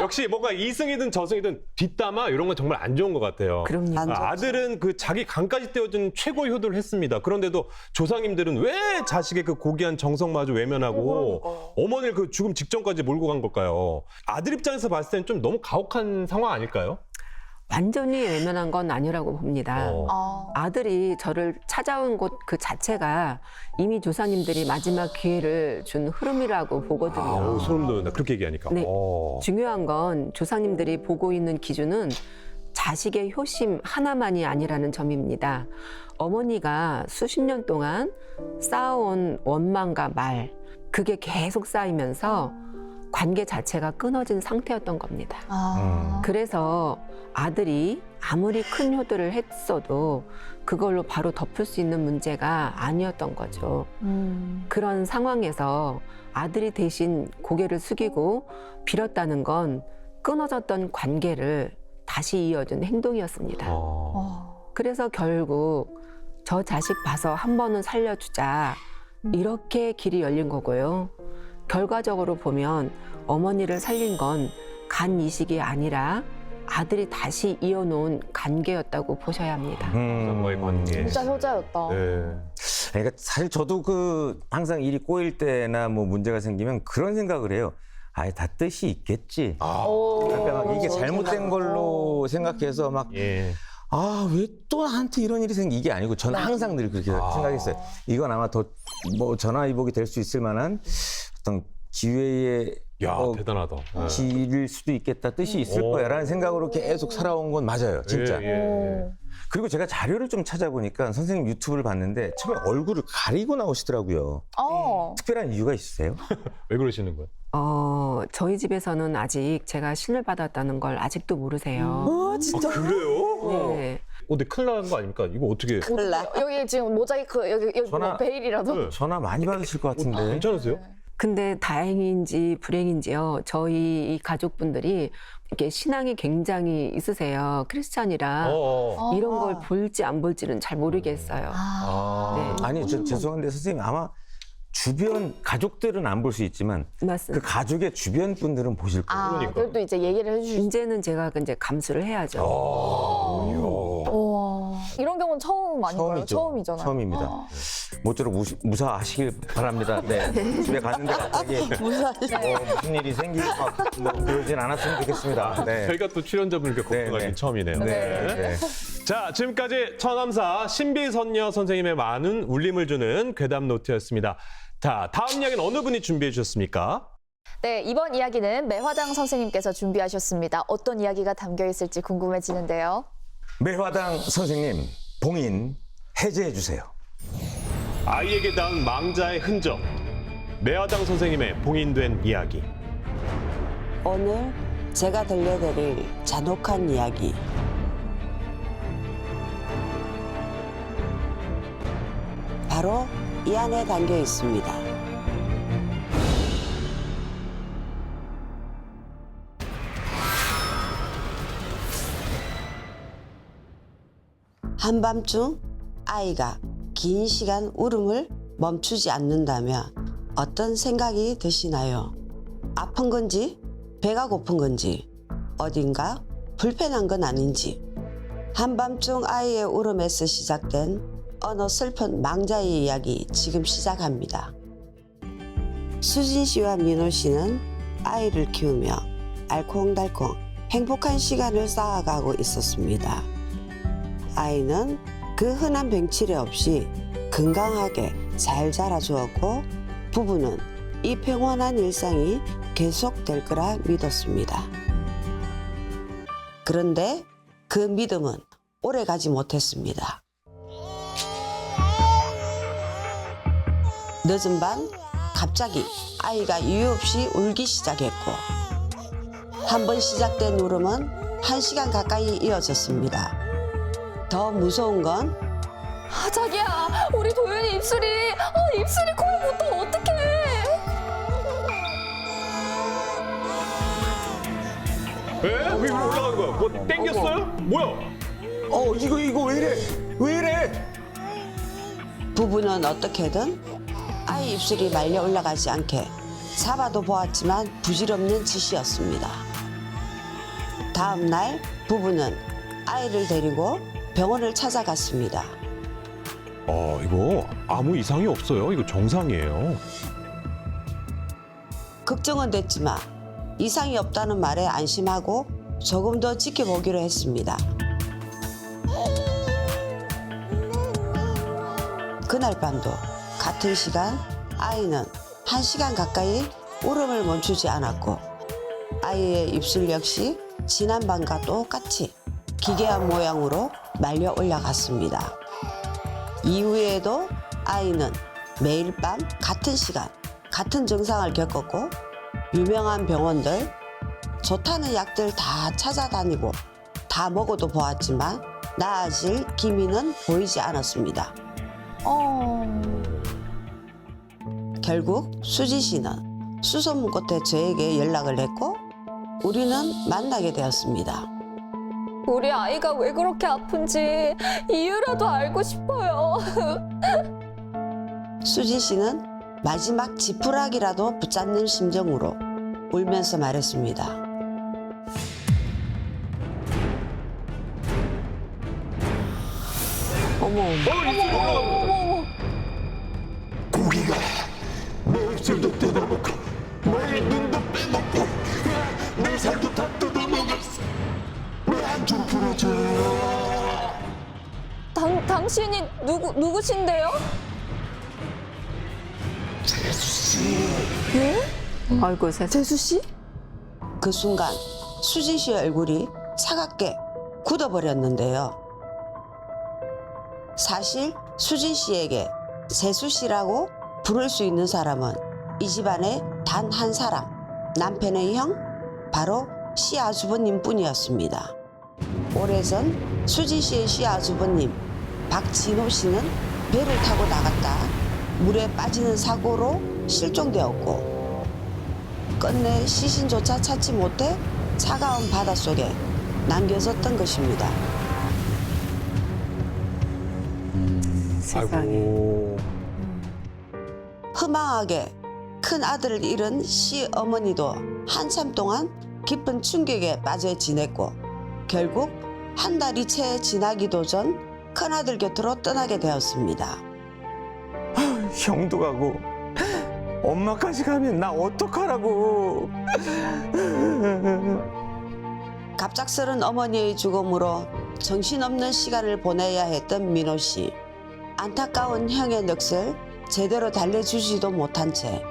역시 뭔가 이승이든 저승이든 뒷담화 이런 건 정말 안 좋은 것 같아요. 그럼요. 안 좋죠. 아들은 그 자기 간까지 떼어준 최고의 효도를 했습니다. 그런데도 조상님들은 왜 자식의 그 고귀한 정성마저 외면하고 어머니를 그 죽음 직전까지 몰고 간 걸까요? 아들 입장에서 봤을 때는 좀 너무 가혹한 상황 아닐까요? 완전히 외면한 건 아니라고 봅니다. 아들이 저를 찾아온 곳 그 자체가 이미 조상님들이 마지막 기회를 준 흐름이라고 보거든요. 소름 돋는다. 그렇게 얘기하니까. 네. 중요한 건 조상님들이 보고 있는 기준은 자식의 효심 하나만이 아니라는 점입니다. 어머니가 수십 년 동안 쌓아온 원망과 말, 그게 계속 쌓이면서 관계 자체가 끊어진 상태였던 겁니다. 그래서 아들이 아무리 큰 효도를 했어도 그걸로 바로 덮을 수 있는 문제가 아니었던 거죠. 그런 상황에서 아들이 대신 고개를 숙이고 빌었다는 건 끊어졌던 관계를 다시 이어준 행동이었습니다. 그래서 결국 저 자식 봐서 한 번은 살려주자 이렇게 길이 열린 거고요. 결과적으로 보면 어머니를 살린 건 간 이식이 아니라 아들이 다시 이어놓은 관계였다고 보셔야 합니다. 부산과의 관계. 진짜 효자였다. 네. 그러니까 사실 저도 항상 일이 꼬일 때나 뭐 문제가 생기면 그런 생각을 해요. 아예 다 뜻이 있겠지. 그러니까 막 이게 잘못된 걸로 생각해서 막 예. 왜 또 나한테 이런 일이 이게 아니고 저는 항상 늘 그렇게 생각했어요. 이건 아마 더 뭐 전화위복이 될 수 있을 만한 어떤 기회의 야, 대단하다. 네. 길일 수도 있겠다, 뜻이 있을 오. 거야라는 생각으로 계속 살아온 건 맞아요, 진짜. 예, 예. 그리고 제가 자료를 좀 찾아보니까 선생님 유튜브를 봤는데 처음에 얼굴을 가리고 나오시더라고요. 특별한 이유가 있으세요? 왜 그러시는 거예요? 저희 집에서는 아직 제가 신을 받았다는 걸 아직도 모르세요. 진짜. 그래요? 네. 근데 큰일 나는 거 아닙니까? 이거 어떻게? 큰일 나. 여기 지금 모자이크 여기 전화- 뭐 베일이라도. 네. 전화 많이 받으실 것 같은데. 괜찮으세요? 근데 다행인지 불행인지요. 저희 이 가족분들이 이렇게 신앙이 굉장히 있으세요. 크리스찬이라 이런 걸 볼지 안 볼지는 잘 모르겠어요. 네. 아니, 죄송한데 선생님 아마 주변 가족들은 안 볼 수 있지만 그 맞습니다. 가족의 주변 분들은 보실 거예요. 그러니까. 그래도 이제 얘기를 해주시. 이제는 제가 이제 감수를 해야죠. 이런 경우는 처음 아닌가요? 처음이잖아요. 처음입니다. 모쪼록 무사하시길 바랍니다. 네. 집에 갔는데 갑자기 무슨 일이 생기고 뭐 그러진 않았으면 좋겠습니다. 네. 저희가 또 출연자분 이렇게 네, 걱정하신 네. 처음이네요. 네. 자, 지금까지 천암사 신비선녀 선생님의 많은 울림을 주는 괴담 노트였습니다. 자, 다음 이야기는 어느 분이 준비해 주셨습니까? 네, 이번 이야기는 매화당 선생님께서 준비하셨습니다. 어떤 이야기가 담겨 있을지 궁금해지는데요. 매화당 선생님, 봉인 해제해 주세요. 아이에게 닿은 망자의 흔적. 매화당 선생님의 봉인된 이야기. 오늘 제가 들려드릴 잔혹한 이야기. 바로 이 안에 담겨 있습니다. 한밤중 아이가 긴 시간 울음을 멈추지 않는다면 어떤 생각이 드시나요? 아픈 건지, 배가 고픈 건지, 어딘가 불편한 건 아닌지. 한밤중 아이의 울음에서 시작된 어느 슬픈 망자의 이야기 지금 시작합니다. 수진 씨와 민호 씨는 아이를 키우며 알콩달콩 행복한 시간을 쌓아가고 있었습니다. 아이는 그 흔한 병치레 없이 건강하게 잘 자라주었고 부부는 이 평온한 일상이 계속될 거라 믿었습니다. 그런데 그 믿음은 오래가지 못했습니다. 늦은 밤 갑자기 아이가 이유 없이 울기 시작했고 한 번 시작된 울음은 1시간 가까이 이어졌습니다. 더 무서운 건 자기야, 우리 도윤이 입술이 코에 붙어 어떡해? 에? 왜 위로 올라간 거야? 뭐 땡겼어요? 뭐야? 이거 왜 이래? 왜 이래? 부부는 어떻게든 아이 입술이 말려 올라가지 않게 잡아도 보았지만 부질없는 짓이었습니다. 다음 날 부부는 아이를 데리고 병원을 찾아갔습니다. 이거 아무 이상이 없어요. 이거 정상이에요. 걱정은 됐지만 이상이 없다는 말에 안심하고 조금 더 지켜보기로 했습니다. 그날 밤도 같은 시간 아이는 1시간 가까이 울음을 멈추지 않았고 아이의 입술 역시 지난 밤과 똑같이 기괴한 모양으로 말려 올라갔습니다. 이후에도 아이는 매일 밤 같은 시간 같은 증상을 겪었고 유명한 병원들 좋다는 약들 다 찾아다니고 다 먹어도 보았지만 나아질 기미는 보이지 않았습니다. 결국 수지 씨는 수소문 끝에 저에게 연락을 했고 우리는 만나게 되었습니다. 우리 아이가 왜 그렇게 아픈지 이유라도 알고 싶어요. 수진 씨는 마지막 지푸라기라도 붙잡는 심정으로 울면서 말했습니다. 어머. 입술이 올라가는 거죠. 고기가 내 입술도 뜯어먹고 내 눈도 빼먹고 내 살도 다 뜯어먹었어. 왜 안 좀 풀어줘요. 당신이 누구신데요? 아이고 세상. 재수 씨? 그 순간 수진 씨의 얼굴이 차갑게 굳어버렸는데요. 사실 수진 씨에게 재수 씨라고 부를 수 있는 사람은 이 집안에 단 한 사람, 남편의 형, 바로 시아주버님 뿐이었습니다. 오래전 수진 씨의 시아주버님 박진호 씨는 배를 타고 나갔다 물에 빠지는 사고로 실종되었고 끝내 시신조차 찾지 못해 차가운 바닷속에 남겨졌던 것입니다. 세상에. 아이고. 허망하게 큰 아들을 잃은 시어머니도 한참 동안 깊은 충격에 빠져 지냈고 결국 한 달이 채 지나기도 전 큰아들 곁으로 떠나게 되었습니다. 형도 가고 엄마까지 가면 나 어떡하라고. 갑작스런 어머니의 죽음으로 정신없는 시간을 보내야 했던 민호 씨. 안타까운 형의 넋을 제대로 달래주지도 못한 채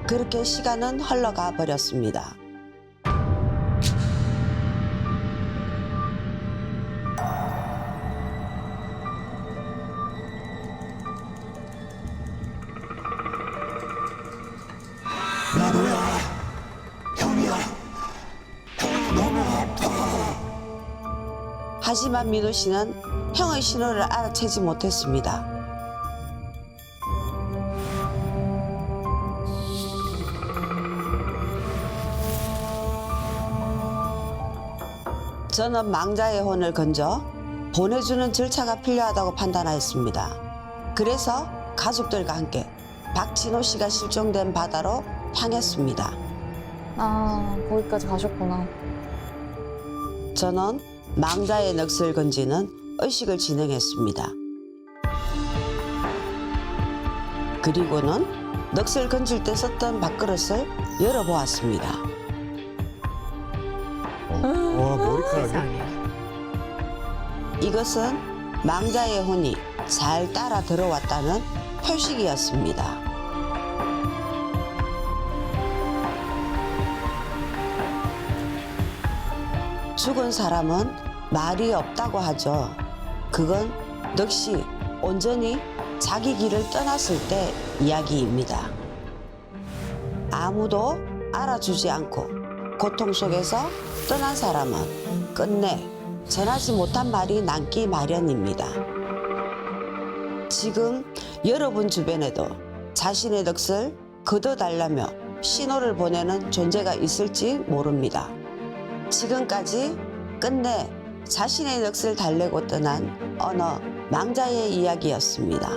그렇게 시간은 흘러가 버렸습니다. 민호야, 형이야, 형 너무 아파. 하지만 민호 씨는 형의 신호를 알아채지 못했습니다. 저는 망자의 혼을 건져 보내주는 절차가 필요하다고 판단하였습니다. 그래서 가족들과 함께 박진호 씨가 실종된 바다로 향했습니다. 아, 거기까지 가셨구나. 저는 망자의 넋을 건지는 의식을 진행했습니다. 그리고는 넋을 건질 때 썼던 밥그릇을 열어보았습니다. 와, 머리카락이. 세상에. 이것은 망자의 혼이 잘 따라 들어왔다는 표식이었습니다. 죽은 사람은 말이 없다고 하죠. 그건 넋이 온전히 자기 길을 떠났을 때 이야기입니다. 아무도 알아주지 않고 고통 속에서 떠난 사람은 끝내 전하지 못한 말이 남기 마련입니다. 지금 여러분 주변에도 자신의 넋을 거둬달라며 신호를 보내는 존재가 있을지 모릅니다. 지금까지 끝내 자신의 넋을 달래고 떠난 어느 망자의 이야기였습니다.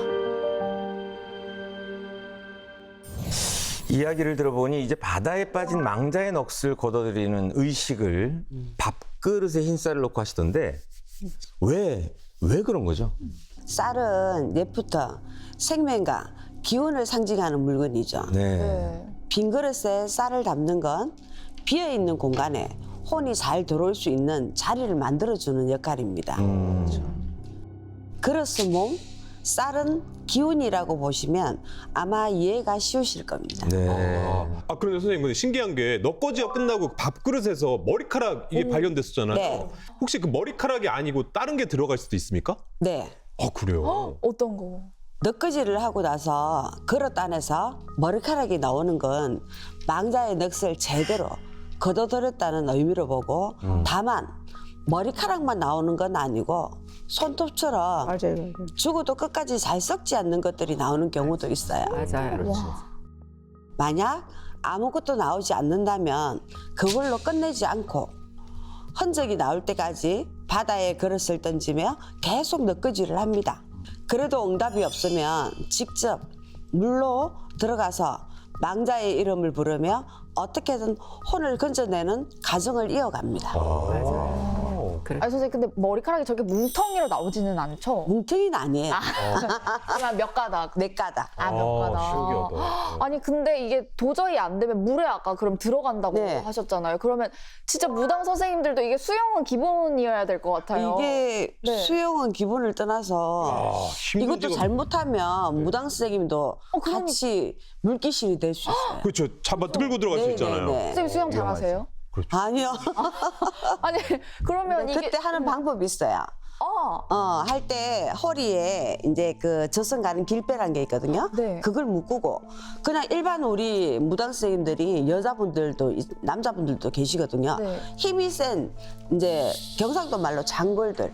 이야기를 들어보니 이제 바다에 빠진 망자의 넋을 걷어들이는 의식을 밥그릇에 흰쌀을 넣고 하시던데 왜 그런 거죠? 쌀은 옛부터 생명과 기운을 상징하는 물건이죠. 네. 빈 그릇에 쌀을 담는 건 비어있는 공간에 혼이 잘 들어올 수 있는 자리를 만들어주는 역할입니다. 그릇은 몸, 쌀은 기운이라고 보시면 아마 이해가 쉬우실 겁니다. 네. 아, 그런데 선생님, 근데 신기한 게 너꺼지가 끝나고 밥그릇에서 머리카락 이게 발견됐었잖아요. 네. 혹시 그 머리카락이 아니고 다른 게 들어갈 수도 있습니까? 네. 아, 그래요? 어떤 거? 넋거지를 하고 나서 그릇 안에서 머리카락이 나오는 건 망자의 넋을 제대로 거둬들였다는 의미로 보고 다만 머리카락만 나오는 건 아니고 손톱처럼 맞아요. 죽어도 끝까지 잘 썩지 않는 것들이 나오는 경우도 있어요. 맞아요. 만약 아무것도 나오지 않는다면 그걸로 끝내지 않고 흔적이 나올 때까지 바다에 그릇을 던지며 계속 넋거지를 합니다. 그래도 응답이 없으면 직접 물로 들어가서 망자의 이름을 부르며 어떻게든 혼을 건져내는 과정을 이어갑니다. 그렇죠. 아니 선생님 근데 머리카락이 저렇게 뭉텅이로 나오지는 않죠? 뭉텅이는 아니에요. 그냥 몇 가닥. 네 가닥. 몇 가닥. 신기하다. 아니 근데 이게 도저히 안 되면 물에 아까 그럼 들어간다고 네. 하셨잖아요. 그러면 진짜 무당 선생님들도 이게 수영은 기본이어야 될 것 같아요. 이게 네. 수영은 기본을 떠나서 힘든 이것도 직업. 잘못하면 무당 선생님도 그러니까. 같이 물귀신이 될 수 있어요. 그렇죠. 잡아 끌고 들어갈 수 네, 있잖아요. 네, 네. 선생님 수영 잘하세요? 아니요. 아니 그러면 이게 그때 하는 방법이 있어요. 할 때 허리에 이제 그 저승 가는 길배란 게 있거든요. 네. 그걸 묶고 그냥 일반 우리 무당 선생님들이 여자분들도 남자분들도 계시거든요. 네. 힘이 센 이제 경상도 말로 장골들.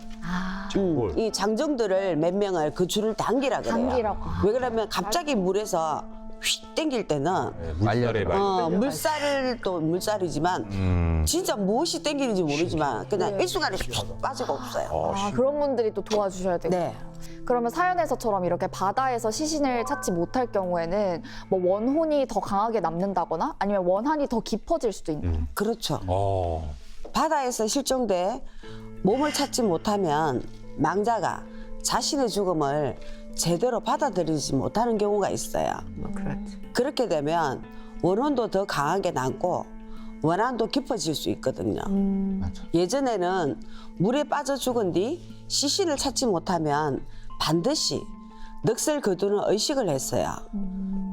장골. 이 장정들을 몇 명을 그 줄을 당기라 그래요. 당기라고. 왜 그러면 갑자기 물에서 휙 땡길 때는 네, 물살에 많이. 물살도 물살이지만 진짜 무엇이 땡기는지 모르지만 그냥 네. 일순간에 쑥 빠지고 없어요. 아, 그런 분들이 또 도와주셔야 되고. 네. 그러면 사연에서처럼 이렇게 바다에서 시신을 찾지 못할 경우에는 뭐 원혼이 더 강하게 남는다거나 아니면 원한이 더 깊어질 수도 있나요? 그렇죠. 아, 바다에서 실종돼 몸을 찾지 못하면 망자가 자신의 죽음을 제대로 받아들이지 못하는 경우가 있어요. 그렇죠. 그렇게 되면 원혼도 더 강하게 남고 원한도 깊어질 수 있거든요. 예전에는 물에 빠져 죽은 뒤 시신을 찾지 못하면 반드시 넋을 거두는 의식을 했어요.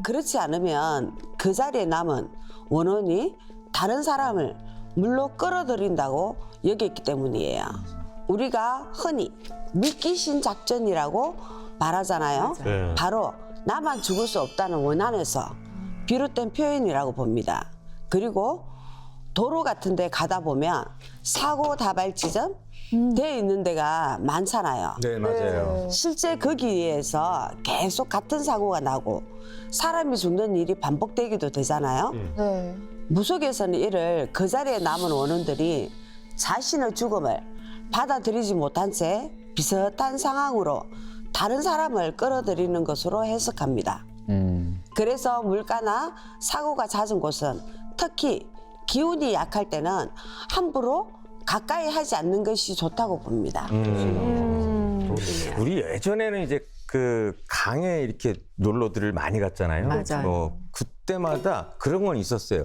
그렇지 않으면 그 자리에 남은 원혼이 다른 사람을 물로 끌어들인다고 여겼기 때문이에요. 우리가 흔히 물귀신 작전이라고 말하잖아요. 네. 바로 나만 죽을 수 없다는 원한에서 비롯된 표현이라고 봅니다. 그리고 도로 같은 데 가다 보면 사고 다발 지점 돼 있는 데가 많잖아요. 네, 맞아요. 실제 거기에서 계속 같은 사고가 나고 사람이 죽는 일이 반복되기도 되잖아요. 네. 무속에서는 이를 그 자리에 남은 원혼들이 자신의 죽음을 받아들이지 못한 채 비슷한 상황으로 다른 사람을 끌어들이는 것으로 해석합니다. 그래서 물가나 사고가 잦은 곳은 특히 기운이 약할 때는 함부로 가까이 하지 않는 것이 좋다고 봅니다. 우리 예전에는 이제 그 강에 이렇게 놀러들을 많이 갔잖아요. 맞아요. 그때마다 그런 건 있었어요.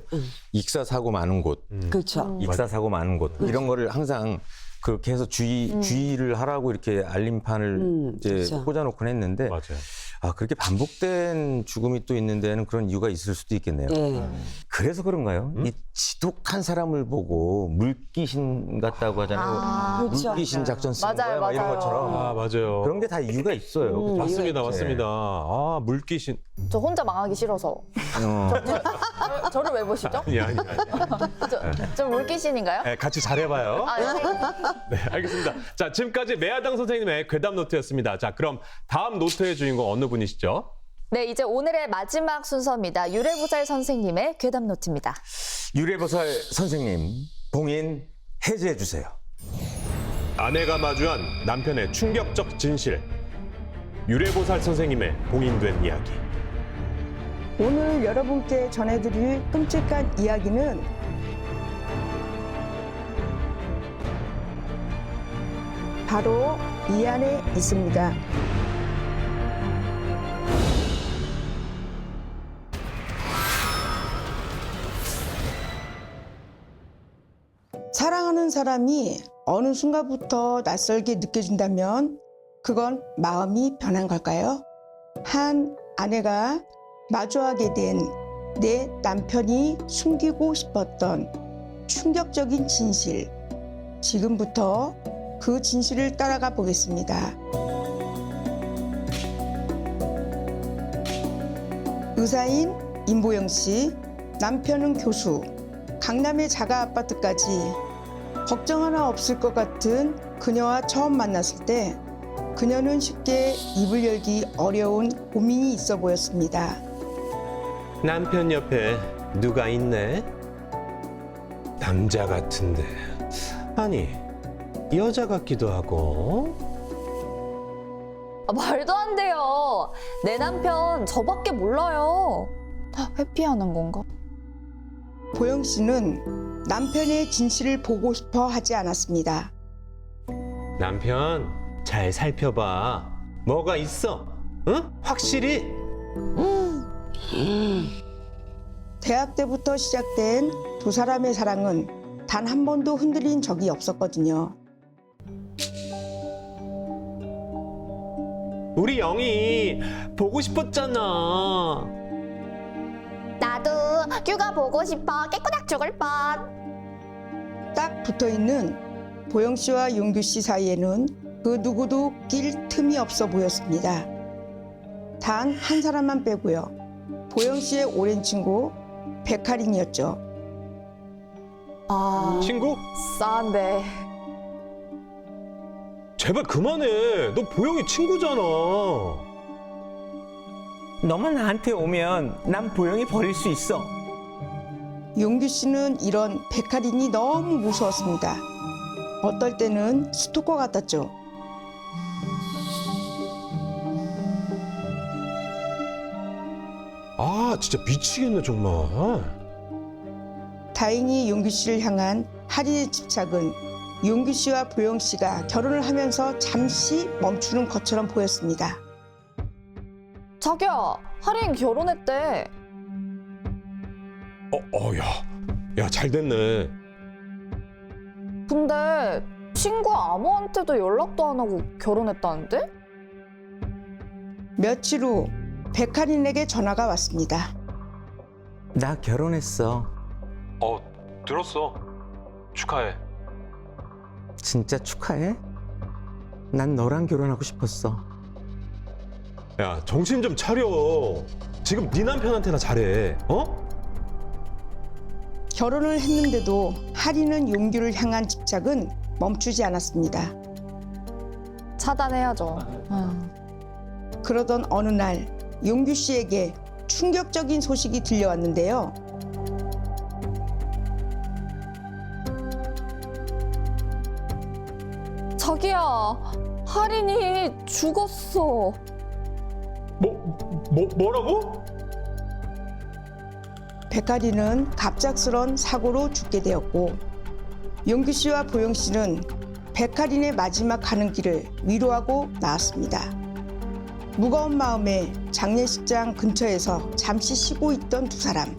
익사 사고 많은 곳, 그렇죠. 익사 사고 많은 곳 이런 거를 항상 그렇게 해서 주의를 하라고 이렇게 알림판을 이제 그렇죠. 꽂아놓곤 했는데 맞아요. 아 그렇게 반복된 죽음이 또 있는 데는 그런 이유가 있을 수도 있겠네요. 예. 그래서 그런가요? 이 지독한 사람을 보고 물귀신 같다고 하잖아요. 그렇죠. 물귀신 작전 쓰는 맞아요, 거야, 막 이런 맞아요. 것처럼 아, 맞아요. 그런 게 다 이유가 있어요. 맞습니다, 네. 맞습니다. 아, 물귀신. 저 혼자 망하기 싫어서. 어. 저를 왜 보시죠? 아니. 저 물귀신인가요? 네, 같이 잘해봐요. 아, 네. 네, 알겠습니다. 자, 지금까지 매아당 선생님의 괴담 노트였습니다. 자, 그럼 다음 노트의 주인공 어느 분이시죠? 네, 이제 오늘의 마지막 순서입니다. 유래보살 선생님의 괴담 노트입니다. 유래보살 선생님 봉인 해제해 주세요. 아내가 마주한 남편의 충격적 진실. 유래보살 선생님의 봉인된 이야기. 오늘 여러분께 전해드릴 끔찍한 이야기는 바로 이 안에 있습니다. 사랑하는 사람이 어느 순간부터 낯설게 느껴진다면 그건 마음이 변한 걸까요? 한 아내가 마주하게 된 내 남편이 숨기고 싶었던 충격적인 진실. 지금부터 그 진실을 따라가 보겠습니다. 의사인 임보영 씨, 남편은 교수, 강남의 자가 아파트까지 걱정 하나 없을 것 같은 그녀와 처음 만났을 때 그녀는 쉽게 입을 열기 어려운 고민이 있어 보였습니다. 남편 옆에 누가 있네? 남자 같은데. 아니, 여자 같기도 하고. 아, 말도 안 돼요. 내 남편 저밖에 몰라요. 회피하는 건가? 보영 씨는 남편의 진실을 보고 싶어 하지 않았습니다. 남편 잘 살펴봐. 뭐가 있어? 응? 확실히? 대학 때부터 시작된 두 사람의 사랑은 단 한 번도 흔들린 적이 없었거든요. 우리 영희 보고 싶었잖아. 나도 휴가 보고 싶어. 깨꼬닥 죽을 뻔. 딱 붙어있는 보영 씨와 용규 씨 사이에는 그 누구도 낄 틈이 없어 보였습니다. 단 한 사람만 빼고요. 보영 씨의 오랜 친구 백하린이었죠. 아, 친구? 싼데. 제발 그만해. 너 보영이 친구잖아. 너만 나한테 오면 난 보영이 버릴 수 있어. 용규 씨는 이런 백하린이 너무 무서웠습니다. 어떨 때는 스토커 같았죠. 아 진짜 미치겠네 정말. 다행히 용규 씨를 향한 하린의 집착은 용규 씨와 보영 씨가 결혼을 하면서 잠시 멈추는 것처럼 보였습니다. 자기야, 하린 결혼했대. 야, 잘 됐네. 근데 친구 아무한테도 연락도 안 하고 결혼했다는데? 며칠 후 백하린에게 전화가 왔습니다. 나 결혼했어. 들었어. 축하해. 진짜 축하해? 난 너랑 결혼하고 싶었어. 야, 정신 좀 차려. 지금 네 남편한테나 잘해. 어? 결혼을 했는데도 하린은 용규를 향한 집착은 멈추지 않았습니다. 차단해야죠. 그러던 어느 날 용규 씨에게 충격적인 소식이 들려왔는데요. 자기야, 하린이 죽었어. 뭐라고? 백하린은 갑작스런 사고로 죽게 되었고 용규 씨와 보영 씨는 백하린의 마지막 가는 길을 위로하고 나왔습니다. 무거운 마음에 장례식장 근처에서 잠시 쉬고 있던 두 사람.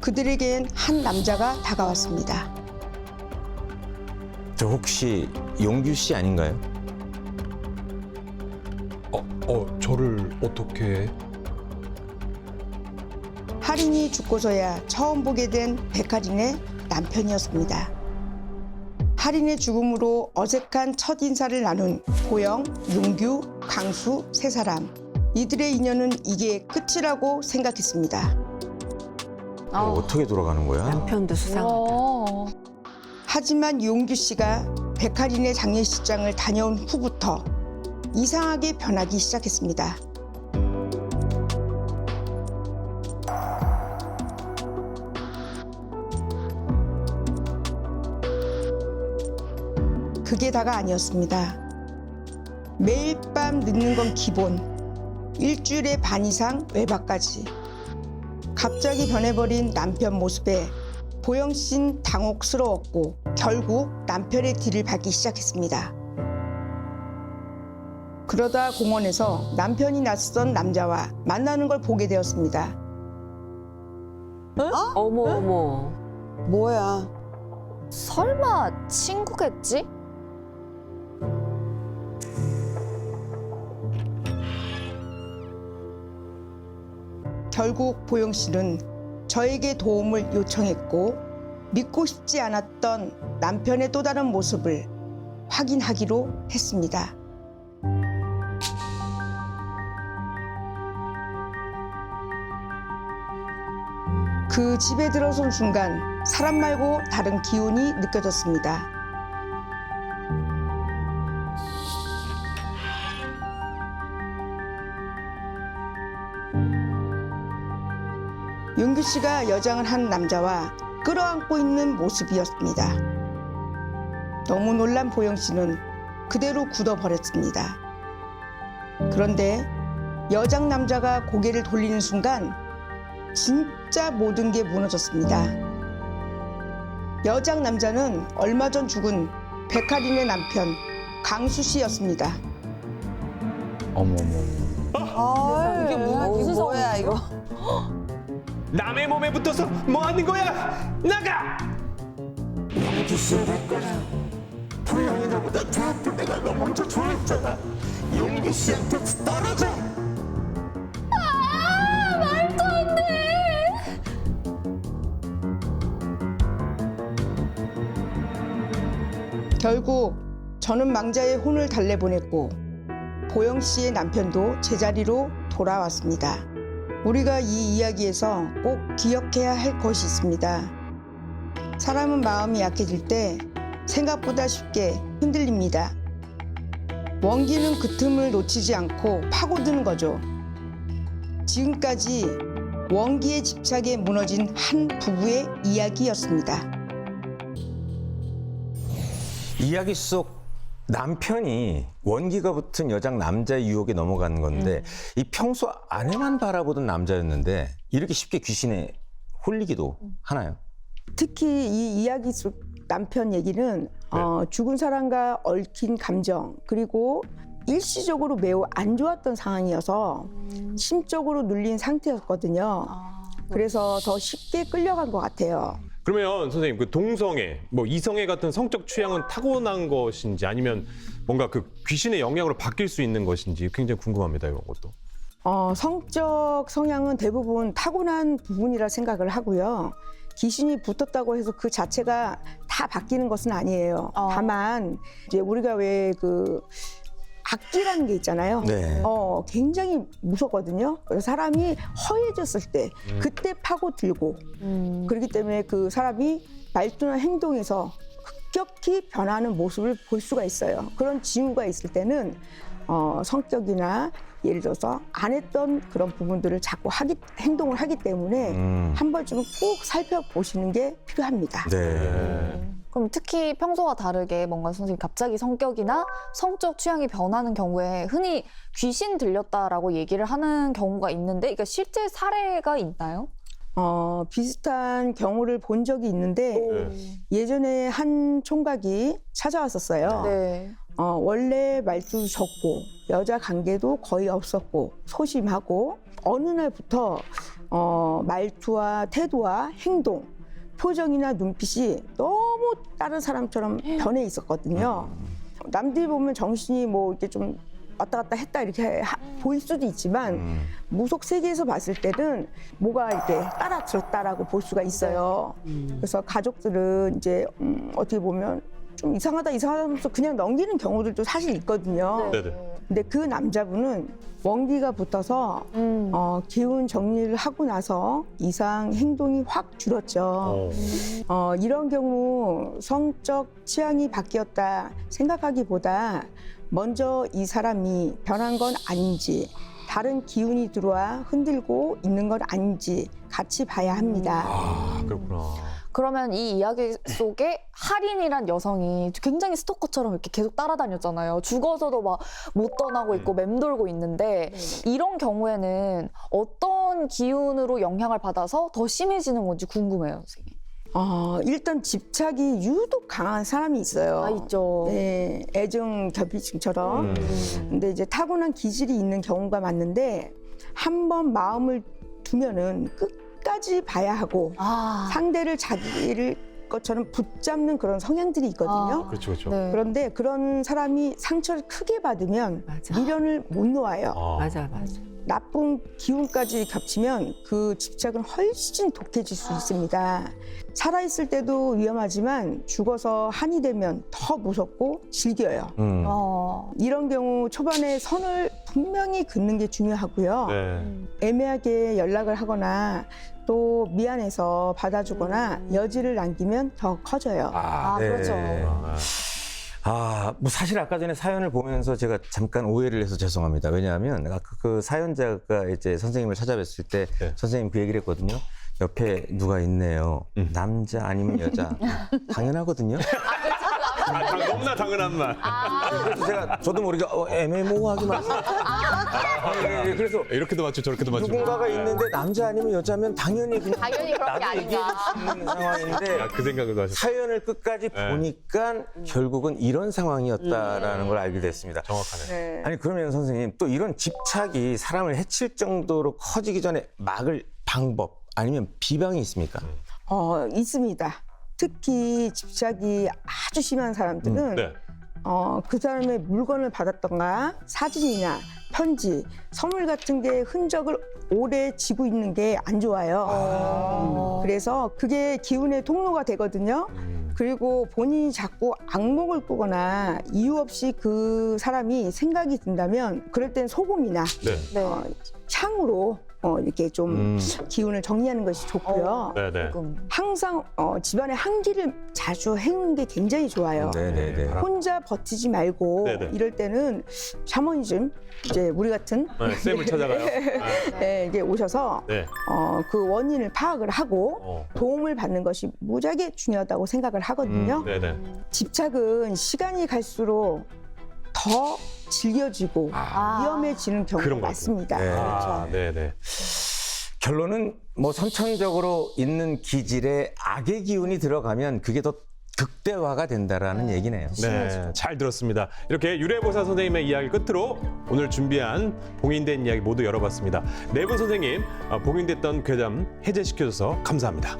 그들에겐 한 남자가 다가왔습니다. 저 혹시 용규 씨 아닌가요? 저를 어떻게? 하린이 죽고서야 처음 보게 된 백하린의 남편이었습니다. 하린의 죽음으로 어색한 첫 인사를 나눈 보영, 용규, 강수 세 사람. 이들의 인연은 이게 끝이라고 생각했습니다. 어떻게 돌아가는 거야? 남편도 수상하다. 와. 하지만 용규 씨가 백하린의 장례식장을 다녀온 후부터 이상하게 변하기 시작했습니다. 그게 다가 아니었습니다. 매일 밤 늦는 건 기본, 일주일에 반 이상 외박까지. 갑자기 변해버린 남편 모습에 보영 씨는 당혹스러웠고 결국 남편의 뒤를 밟기 시작했습니다. 그러다 공원에서 남편이 낯선 남자와 만나는 걸 보게 되었습니다. 어머 어머. 뭐야? 설마 친구겠지? 결국 보영 씨는 저에게 도움을 요청했고 믿고 싶지 않았던 남편의 또 다른 모습을 확인하기로 했습니다. 그 집에 들어선 순간 사람 말고 다른 기운이 느껴졌습니다. 용규 씨가 여장을 한 남자와 끌어안고 있는 모습이었습니다. 너무 놀란 보영 씨는 그대로 굳어버렸습니다. 그런데 여장 남자가 고개를 돌리는 순간 진짜 모든 게 무너졌습니다. 여장 남자는 얼마 전 죽은 백하린의 남편 강수 씨였습니다. 어머머. 이게 무슨 뭐야 이거? 남의 몸에 붙어서 뭐 하는 거야? 나가! 용기 씨를 거라. 토양이라보다 좋았던 내가 너 먼저 좋아했잖아. 용기 씨한테 떨어져. 말도 안 돼. 결국 저는 망자의 혼을 달래보냈고 보영 씨의 남편도 제자리로 돌아왔습니다. 우리가 이 이야기에서 꼭 기억해야 할 것이 있습니다. 사람은 마음이 약해질 때 생각보다 쉽게 흔들립니다. 원기는 그 틈을 놓치지 않고 파고드는 거죠. 지금까지 원기의 집착에 무너진 한 부부의 이야기였습니다. 이야기 속 남편이 원기가 붙은 여장 남자의 유혹에 넘어가는 건데 이 평소 아내만 바라보던 남자였는데 이렇게 쉽게 귀신에 홀리기도 하나요? 특히 이 이야기 속 남편 얘기는 죽은 사람과 얽힌 감정 그리고 일시적으로 매우 안 좋았던 상황이어서 심적으로 눌린 상태였거든요. 그래서 더 쉽게 끌려간 것 같아요. 그러면 선생님 그 동성애, 뭐 이성애 같은 성적 취향은 타고난 것인지 아니면 뭔가 그 귀신의 영향으로 바뀔 수 있는 것인지 굉장히 궁금합니다. 이런 것도. 성적 성향은 대부분 타고난 부분이라 생각을 하고요. 귀신이 붙었다고 해서 그 자체가 다 바뀌는 것은 아니에요. 다만 이제 우리가 왜 그 악기라는 게 있잖아요. 네. 굉장히 무섭거든요. 그래서 사람이 허해졌을 때 그때 파고들고 그렇기 때문에 그 사람이 말투나 행동에서 급격히 변하는 모습을 볼 수가 있어요. 그런 징후가 있을 때는 성격이나 예를 들어서 안 했던 그런 부분들을 자꾸 행동을 하기 때문에 한 번쯤은 꼭 살펴보시는 게 필요합니다. 네. 그럼 특히 평소와 다르게 뭔가 선생님 갑자기 성격이나 성적 취향이 변하는 경우에 흔히 귀신 들렸다라고 얘기를 하는 경우가 있는데 이게 실제 사례가 있나요? 비슷한 경우를 본 적이 있는데 예전에 한 총각이 찾아왔었어요. 네. 원래 말투도 적고 여자 관계도 거의 없었고 소심하고 어느 날부터 말투와 태도와 행동, 표정이나 눈빛이 너무 다른 사람처럼 변해 있었거든요. 남들이 보면 정신이 뭐 이렇게 좀 왔다 갔다 했다 이렇게 보일 수도 있지만 무속 세계에서 봤을 때는 뭐가 이렇게 따라들었다라고 볼 수가 있어요. 그래서 가족들은 이제 어떻게 보면 좀 이상하다 하면서 그냥 넘기는 경우들도 사실 있거든요. 네네. 근데 그 남자분은 원기가 붙어서 기운 정리를 하고 나서 이상 행동이 확 줄었죠. 이런 경우 성적 취향이 바뀌었다 생각하기보다 먼저 이 사람이 변한 건 아닌지 다른 기운이 들어와 흔들고 있는 건 아닌지 같이 봐야 합니다. 아, 그렇구나. 그러면 이 이야기 속에 할인이란 여성이 굉장히 스토커처럼 이렇게 계속 따라다녔잖아요. 죽어서도 막 못 떠나고 있고 맴돌고 있는데 이런 경우에는 어떤 기운으로 영향을 받아서 더 심해지는 건지 궁금해요, 선생님. 일단 집착이 유독 강한 사람이 있어요. 아, 있죠. 네, 애정 결핍증처럼. 근데 이제 타고난 기질이 있는 경우가 많은데 한 번 마음을 두면은 끝까지 봐야 하고 상대를 자기를 것처럼 붙잡는 그런 성향들이 있거든요. 그렇죠, 그렇죠. 네. 그런데 그런 사람이 상처를 크게 받으면 맞아. 미련을 못 놓아요. 맞아. 나쁜 기운까지 겹치면 그 집착은 훨씬 독해질 수 있습니다. 살아있을 때도 위험하지만 죽어서 한이 되면 더 무섭고 질겨요. 이런 경우 초반에 선을 분명히 긋는 게 중요하고요. 네. 애매하게 연락을 하거나 또 미안해서 받아주거나 여지를 남기면 더 커져요. 그렇죠. 뭐 사실 아까 전에 사연을 보면서 제가 잠깐 오해를 해서 죄송합니다. 왜냐하면 아까 그 사연자가 이제 선생님을 찾아뵀을 때 네. 선생님이 그 얘기를 했거든요. 옆에 누가 있네요. 남자 아니면 여자. 당연하거든요. 너무나 당연한 말. 그래서 저도 모르게 애매모호하게 말씀. 그래서 이렇게도 맞추고 저렇게도 맞추고. 누군가가 있는데 남자 아니면 여자면 당연히 그냥 당연히 그런 게 나도 얘기해 아닌가. 줄 수 있는 상황인데 아, 그 생각을 하셨어요. 사연을 끝까지 네. 보니까 결국은 이런 상황이었다라는 걸 알게 됐습니다. 정확하네. 아니 그러면 선생님 또 이런 집착이 사람을 해칠 정도로 커지기 전에 막을 방법 아니면 비방이 있습니까? 있습니다. 특히 집착이 아주 심한 사람들은 네. 그 사람의 물건을 받았던가 사진이나 편지, 선물 같은 게 흔적을 오래 지고 있는 게 안 좋아요. 그래서 그게 기운의 통로가 되거든요. 그리고 본인이 자꾸 악몽을 꾸거나 이유 없이 그 사람이 생각이 든다면 그럴 땐 소금이나 네. 네. 향으로 이렇게 좀 기운을 정리하는 것이 좋고요. 네네. 항상 집안에 한기를 자주 해놓는 게 굉장히 좋아요. 네네네. 혼자 버티지 말고 네네. 이럴 때는 샤머니즘 이제 우리 같은 네, 쌤을 찾아가요. 네, 이게 오셔서 네. 그 원인을 파악을 하고 도움을 받는 것이 무지하게 중요하다고 생각을 하거든요. 네네. 집착은 시간이 갈수록 더 질겨지고 위험해지는 경우가 그런 것 많습니다. 네. 아, 네네. 결론은 뭐 선천적으로 있는 기질에 악의 기운이 들어가면 그게 더 극대화가 된다라는 얘기네요. 네, 잘 들었습니다. 이렇게 유래보살 선생님의 이야기 끝으로 오늘 준비한 봉인된 이야기 모두 열어봤습니다. 네 분 선생님, 봉인됐던 괴담 해제시켜줘서 감사합니다.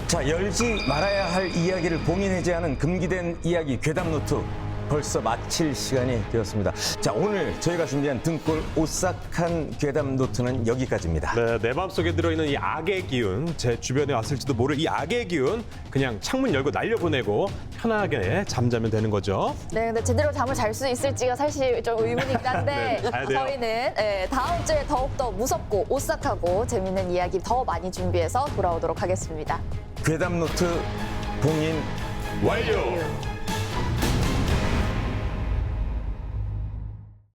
자, 열지 말아야 할 이야기를 봉인해제하는 금기된 이야기 괴담노트 벌써 마칠 시간이 되었습니다. 자, 오늘 저희가 준비한 등골 오싹한 괴담노트는 여기까지입니다. 네, 내 마음속에 들어있는 이 악의 기운, 제 주변에 왔을지도 모를 이 악의 기운 그냥 창문 열고 날려보내고 편하게 잠자면 되는 거죠. 네, 근데 제대로 잠을 잘 수 있을지가 사실 좀 의문이긴 한데 네, 자야 돼요. 저희는 다음 주에 더욱더 무섭고 오싹하고 재밌는 이야기 더 많이 준비해서 돌아오도록 하겠습니다. 괴담노트 봉인 완료!